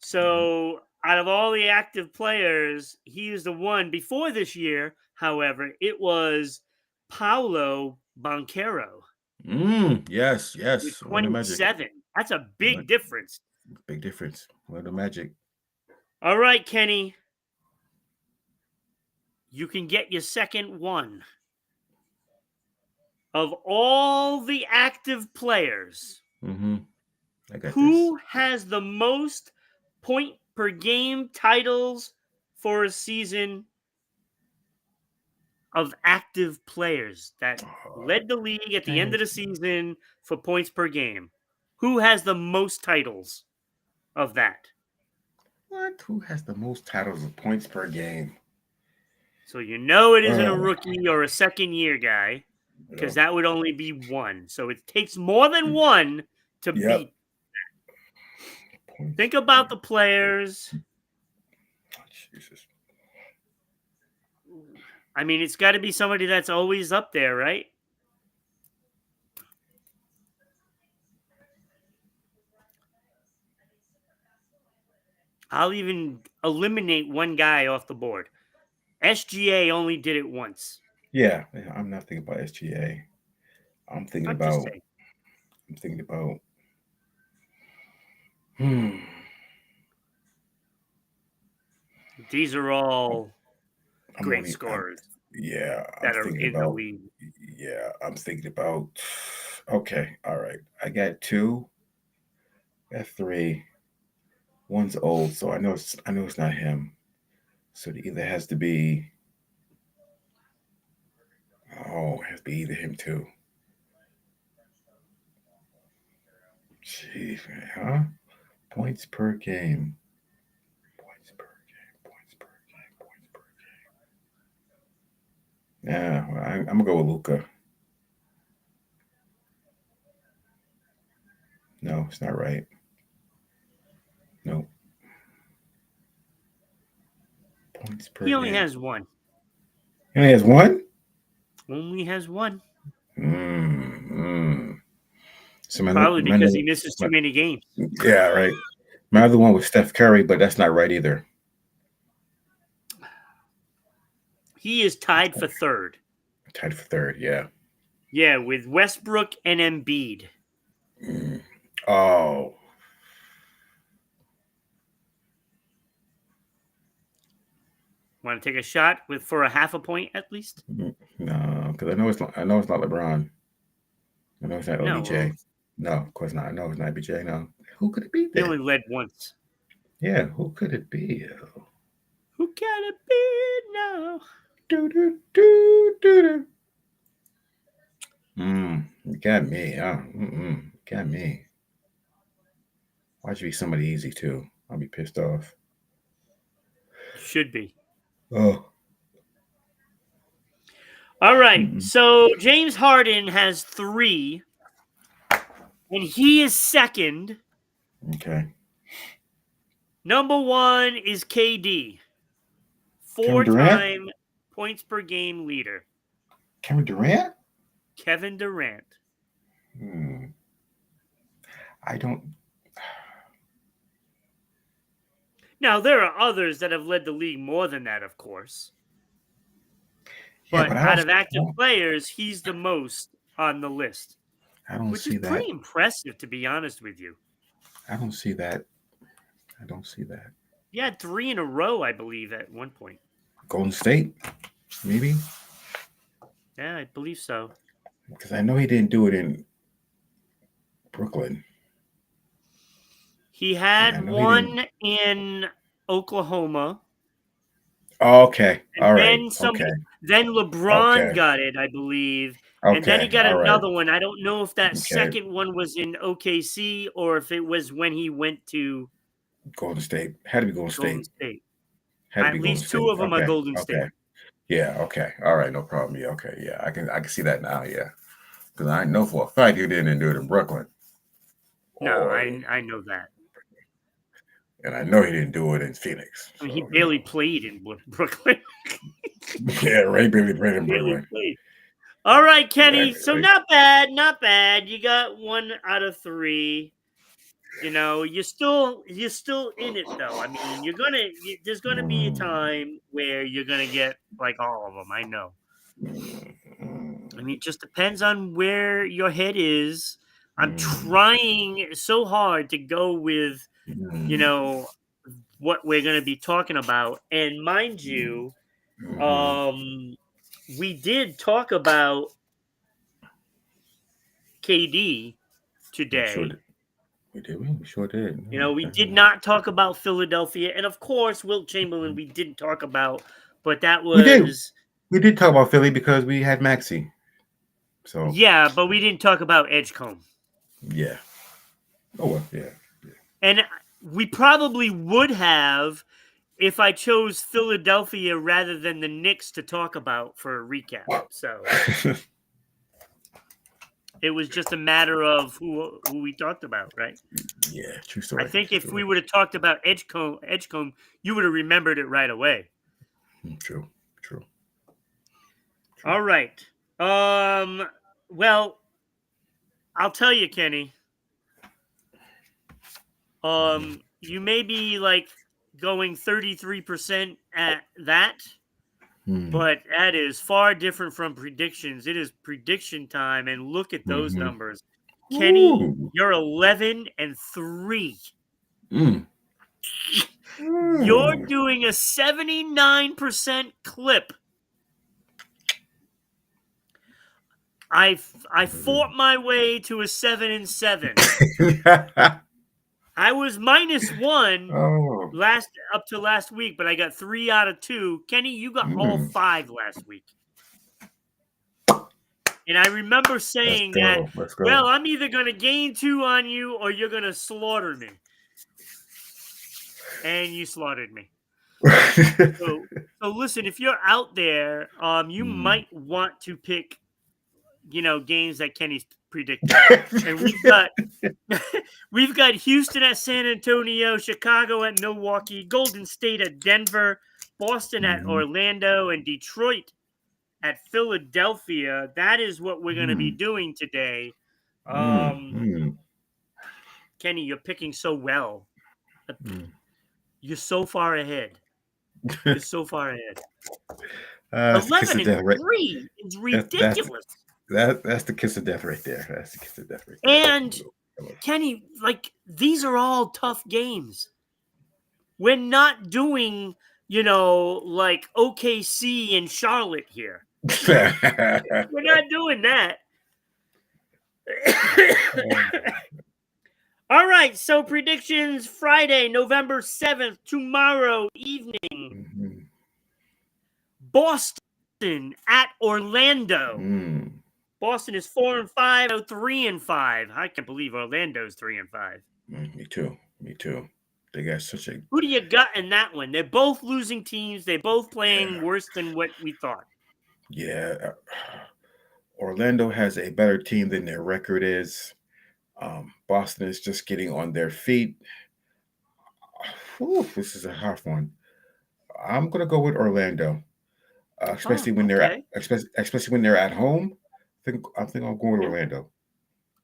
[SPEAKER 1] So out of all the active players, he is the one. Before this year, however, it was Paolo Banchero
[SPEAKER 2] Yes.
[SPEAKER 1] with
[SPEAKER 2] Orlando Magic.
[SPEAKER 1] 27. That's a big difference.
[SPEAKER 2] Big difference. Orlando Magic.
[SPEAKER 1] All right, Kenny. You can get your second one. Of all the active players,
[SPEAKER 2] I got
[SPEAKER 1] who has the most point per game titles for a season of active players that led the league at the end of the season for points per game? Who has the most titles of that?
[SPEAKER 2] What? Who has the most titles of points per game?
[SPEAKER 1] So you know it isn't a rookie or a second year guy because that would only be one. So it takes more than one to beat. Think about the players.
[SPEAKER 2] Oh, Jesus.
[SPEAKER 1] I mean, it's got to be somebody that's always up there, right? I'll even eliminate one guy off the board. SGA only did it once.
[SPEAKER 2] Yeah, I'm not thinking about SGA. I'm thinking about.
[SPEAKER 1] These are all great scorers. That are in the league.
[SPEAKER 2] Yeah, I'm thinking about. Okay, all right. I got two. I got three. One's old, so I know it's not him. So it either has to be. Oh, it has to be either him too. Jeez, man, huh? Points per game. Yeah, well, I'm gonna go with Luca. No, it's not right. No. Points per game.
[SPEAKER 1] He only has one.
[SPEAKER 2] He only has one?
[SPEAKER 1] Only has one.
[SPEAKER 2] So
[SPEAKER 1] Probably because he misses too many games.
[SPEAKER 2] Yeah, right. My other one was Steph Curry, but that's not right either.
[SPEAKER 1] He is tied for third.
[SPEAKER 2] Yeah.
[SPEAKER 1] Yeah, with Westbrook and Embiid.
[SPEAKER 2] Oh.
[SPEAKER 1] Want to take a shot for a half a point at least?
[SPEAKER 2] No, because I know it's not LeBron. I know it's not OBJ. No, of course not. I know it's not OBJ. No. Who could it be then?
[SPEAKER 1] He only led once.
[SPEAKER 2] Yeah, who could it be?
[SPEAKER 1] Who can it be now?
[SPEAKER 2] You got me. Got me. Why should be somebody easy too? I'll be pissed off.
[SPEAKER 1] Should be.
[SPEAKER 2] Oh.
[SPEAKER 1] All right. So James Harden has 3, and he is second.
[SPEAKER 2] Okay.
[SPEAKER 1] Number 1 is KD, 4-time points per game leader.
[SPEAKER 2] Kevin Durant?
[SPEAKER 1] Kevin Durant.
[SPEAKER 2] I don't.
[SPEAKER 1] Now, there are others that have led the league more than that, of course. But out of active players, he's the most on the list.
[SPEAKER 2] Which is
[SPEAKER 1] pretty impressive, to be honest with you.
[SPEAKER 2] I don't see that.
[SPEAKER 1] He had 3 in a row, I believe, at one point.
[SPEAKER 2] Golden State, maybe?
[SPEAKER 1] Yeah, I believe so.
[SPEAKER 2] Because I know he didn't do it in Brooklyn.
[SPEAKER 1] He had one in Oklahoma.
[SPEAKER 2] Okay.
[SPEAKER 1] And
[SPEAKER 2] All right.
[SPEAKER 1] then
[SPEAKER 2] Okay.
[SPEAKER 1] then LeBron
[SPEAKER 2] Okay.
[SPEAKER 1] got it, I believe. And then he
[SPEAKER 2] Okay.
[SPEAKER 1] got
[SPEAKER 2] All right.
[SPEAKER 1] another one. I don't know if that
[SPEAKER 2] Okay.
[SPEAKER 1] second one was in OKC or if it was when he went to
[SPEAKER 2] Golden State. Had to be Golden
[SPEAKER 1] Golden
[SPEAKER 2] State.
[SPEAKER 1] State.
[SPEAKER 2] Had to be
[SPEAKER 1] At
[SPEAKER 2] Golden
[SPEAKER 1] least two
[SPEAKER 2] State.
[SPEAKER 1] of them are
[SPEAKER 2] Okay.
[SPEAKER 1] Golden
[SPEAKER 2] Okay.
[SPEAKER 1] State.
[SPEAKER 2] Yeah. Okay. All right. No problem. Yeah. Okay. Yeah. I can see that now. Yeah. Because I know for a fact you didn't do it in Brooklyn.
[SPEAKER 1] No, I know that.
[SPEAKER 2] And I know he didn't do it in Phoenix.
[SPEAKER 1] I mean, he barely played in Brooklyn.
[SPEAKER 2] Yeah, Ray barely played in Brooklyn.
[SPEAKER 1] All right, Kenny. Exactly. So not bad, not bad. You got 1 out of 3. You know, you're still in it though. I mean, there's gonna be a time where you're gonna get like all of them. I know. I mean, it just depends on where your head is. I'm trying so hard to go with, you know, what we're going to be talking about. And mind you, we did talk about KD today.
[SPEAKER 2] We sure did.
[SPEAKER 1] You know, we did not talk about Philadelphia. And of course, Wilt Chamberlain, we didn't talk about, but that was.
[SPEAKER 2] We did talk about Philly because we had Maxey. So
[SPEAKER 1] yeah, but we didn't talk about Edgecombe.
[SPEAKER 2] Yeah. Oh, well, yeah.
[SPEAKER 1] And we probably would have if I chose Philadelphia rather than the Knicks to talk about for a recap. So it was just a matter of who we talked about, right?
[SPEAKER 2] Yeah, true story.
[SPEAKER 1] I think if we would have talked about Edgecombe, you would have remembered it right away.
[SPEAKER 2] True.
[SPEAKER 1] All right. Well, I'll tell you, Kenny. You may be like going 33% at that, but that is far different from predictions. It is prediction time, and look at those numbers. Kenny, you're 11-3. You're doing a 79% clip. I fought my way to a 7-7. I was -1 up to last week, but I got 3 out of 2. Kenny, you got all 5 last week. And I remember saying that, well, I'm either going to gain 2 on you or you're going to slaughter me. And you slaughtered me. So listen, if you're out there, you might want to pick, games that Kenny's predicted. And we've got Houston at San Antonio, Chicago at Milwaukee, Golden State at Denver, Boston at Orlando, and Detroit at Philadelphia. That is what we're going to be doing today. Kenny, you're picking so well. You're so far ahead. You're so far ahead. 11-3 is ridiculous.
[SPEAKER 2] That's the kiss of death right there. That's the kiss of death right there.
[SPEAKER 1] And Kenny, like, these are all tough games. We're not doing, like OKC and Charlotte here. We're not doing that. All right, so predictions Friday, November 7th, tomorrow evening. Boston at Orlando. Boston is 4-5, 3-5. I can't believe Orlando's 3-5.
[SPEAKER 2] Me too. They got such a.
[SPEAKER 1] Who do you got in that one? They're both losing teams. They're both playing worse than what we thought.
[SPEAKER 2] Yeah, Orlando has a better team than their record is. Boston is just getting on their feet. This is a hard one. I'm gonna go with Orlando, especially when they're at home. I think I'll go with Orlando.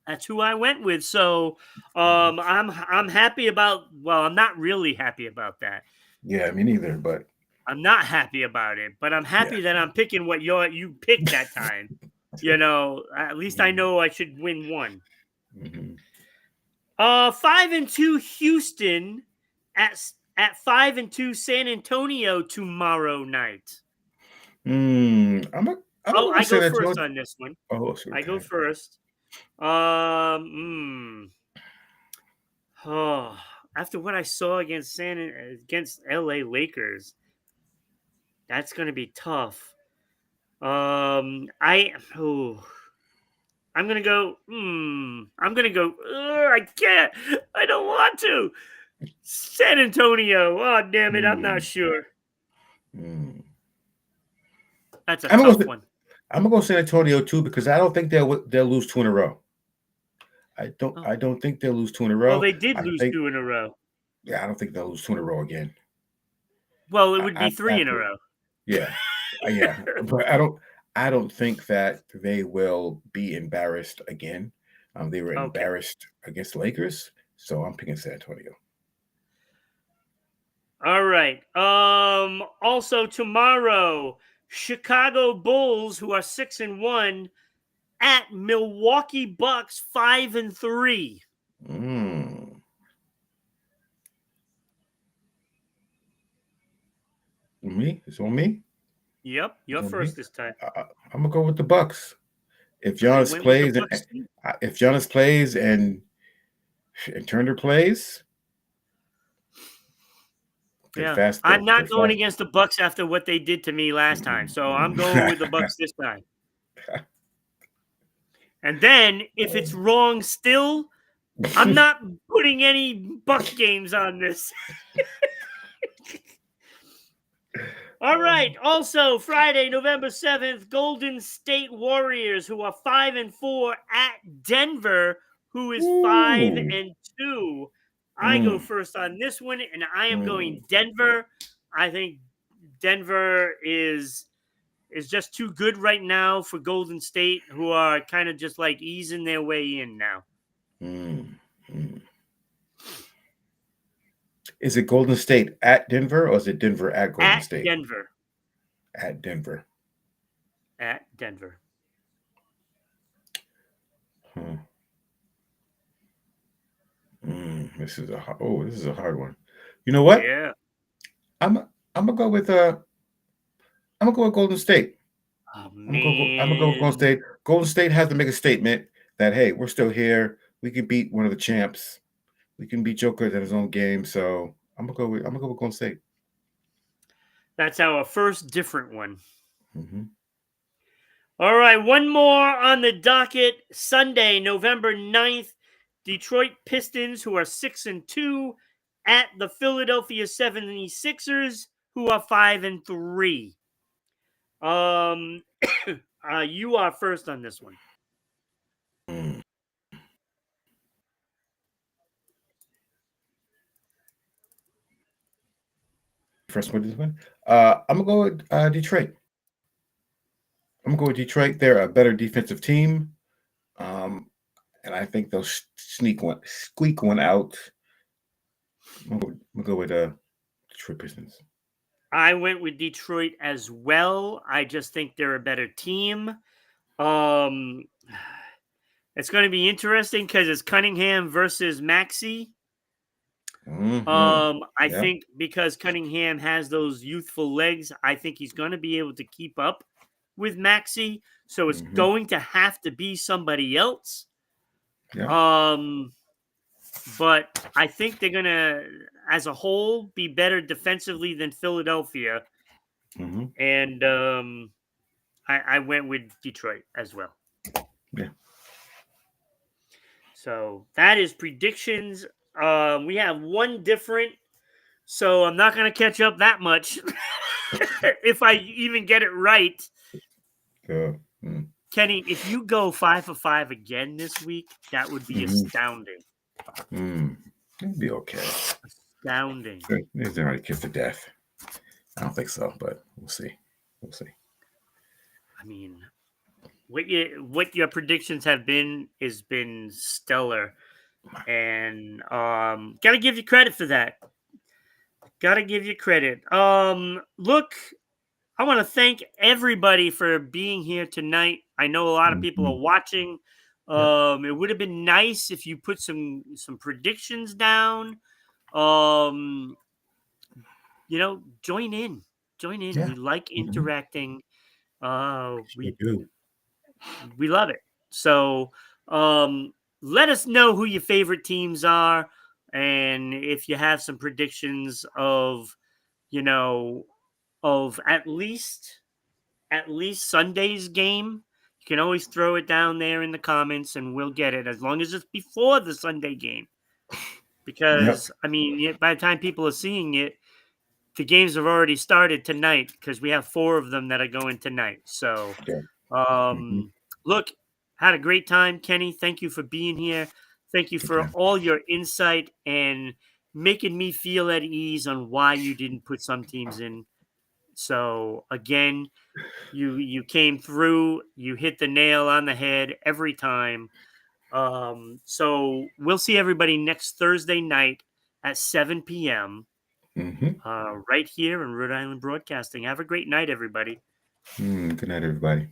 [SPEAKER 1] That's who I went with. So I'm happy about. Well, I'm not really happy about that.
[SPEAKER 2] Yeah, me neither. But
[SPEAKER 1] I'm not happy about it. But I'm happy that I'm picking what you picked that time. At least I know I should win one. 5-2 Houston at 5-2 San Antonio tomorrow night.
[SPEAKER 2] I
[SPEAKER 1] go first on this one.
[SPEAKER 2] Okay.
[SPEAKER 1] I go first. after what I saw against LA Lakers, that's going to be tough. I'm gonna go. I'm gonna go. I can't. I don't want to. San Antonio. Oh damn it! I'm not sure. That's a tough one.
[SPEAKER 2] I'm gonna go San Antonio too because I don't think they'll lose 2 in a row. I don't think they'll lose 2 in a row.
[SPEAKER 1] Well, they did lose 2 in a row.
[SPEAKER 2] Yeah, I don't think they'll lose 2 in a row again.
[SPEAKER 1] Well, it would be 3 in a row.
[SPEAKER 2] Yeah, yeah, but I don't think that they will be embarrassed again. They were embarrassed against the Lakers, so I'm picking San Antonio.
[SPEAKER 1] All right. Also tomorrow, Chicago Bulls, who are 6-1, at Milwaukee Bucks, 5-3.
[SPEAKER 2] Me? It's on me?
[SPEAKER 1] Yep, you're first this time.
[SPEAKER 2] I'm gonna go with the Bucks. If Giannis plays and Turner plays,
[SPEAKER 1] yeah, I'm not going against the Bucks after what they did to me last time, so I'm going with the Bucks this time. And then, if it's wrong still, I'm not putting any Buck games on this. All right. Also, Friday, November 7th, Golden State Warriors, who are 5-4 at Denver, who is 5-2. I go first on this one, and I am going Denver. I think Denver is just too good right now for Golden State, who are kind of just like easing their way in now.
[SPEAKER 2] Is it Golden State at Denver, or is it Denver at Golden State?
[SPEAKER 1] Denver.
[SPEAKER 2] At Denver.
[SPEAKER 1] At Denver.
[SPEAKER 2] This is a hard one. You know what?
[SPEAKER 1] Yeah.
[SPEAKER 2] I'm gonna go with Golden State.
[SPEAKER 1] Oh, man.
[SPEAKER 2] I'm gonna go with Golden State. Golden State has to make a statement that, hey, we're still here. We can beat one of the champs. We can beat Joker at his own game. So I'm gonna go with Golden State.
[SPEAKER 1] That's our first different one. All right, one more on the docket. Sunday, November 9th, Detroit Pistons, who are 6-2, at the Philadelphia 76ers, who are 5-3. You are first on this one.
[SPEAKER 2] First one, this one. I'm gonna go with Detroit. I'm gonna go with Detroit. They're a better defensive team, and I think they'll squeak one out. I'm gonna go with Detroit Pistons.
[SPEAKER 1] I went with Detroit as well. I just think they're a better team. It's going to be interesting because it's Cunningham versus Maxey. I think because Cunningham has those youthful legs, I think he's going to be able to keep up with Maxey. So it's going to have to be somebody else.
[SPEAKER 2] Yeah.
[SPEAKER 1] But I think they're going to, as a whole, be better defensively than Philadelphia. And I went with Detroit as well.
[SPEAKER 2] Yeah.
[SPEAKER 1] So that is predictions. We have one different, so I'm not going to catch up that much if I even get it right. Kenny, if you go 5 for 5 again this week, that would be astounding.
[SPEAKER 2] It'd be okay.
[SPEAKER 1] Astounding.
[SPEAKER 2] They're already kicked to death. I don't think so, but we'll see.
[SPEAKER 1] I mean, what your predictions have been has been stellar, and gotta give you credit for that. Look, I want to thank everybody for being here tonight. I know a lot of people are watching. It would have been nice if you put some predictions down. Join in. Yeah. We like interacting. We
[SPEAKER 2] do.
[SPEAKER 1] We love it. So let us know who your favorite teams are. And if you have some predictions of, you know, of at least Sunday's game, you can always throw it down there in the comments and we'll get it, as long as it's before the Sunday game.
[SPEAKER 2] Yep.
[SPEAKER 1] Because I mean, by the time people are seeing it, the games have already started tonight, because we have 4 of them that are going tonight. So,
[SPEAKER 2] Yeah. Hmm.
[SPEAKER 1] look, had a great time, Kenny. Thank you for being here. Thank you for
[SPEAKER 2] Okay.
[SPEAKER 1] all your insight and making me feel at ease on why you didn't put some teams in. So again, you came through. You hit the nail on the head every time. So we'll see everybody next Thursday night at 7 p.m.
[SPEAKER 2] Hmm.
[SPEAKER 1] Right here in Rhode Island Broadcasting. Have a great night, everybody.
[SPEAKER 2] Good night, everybody.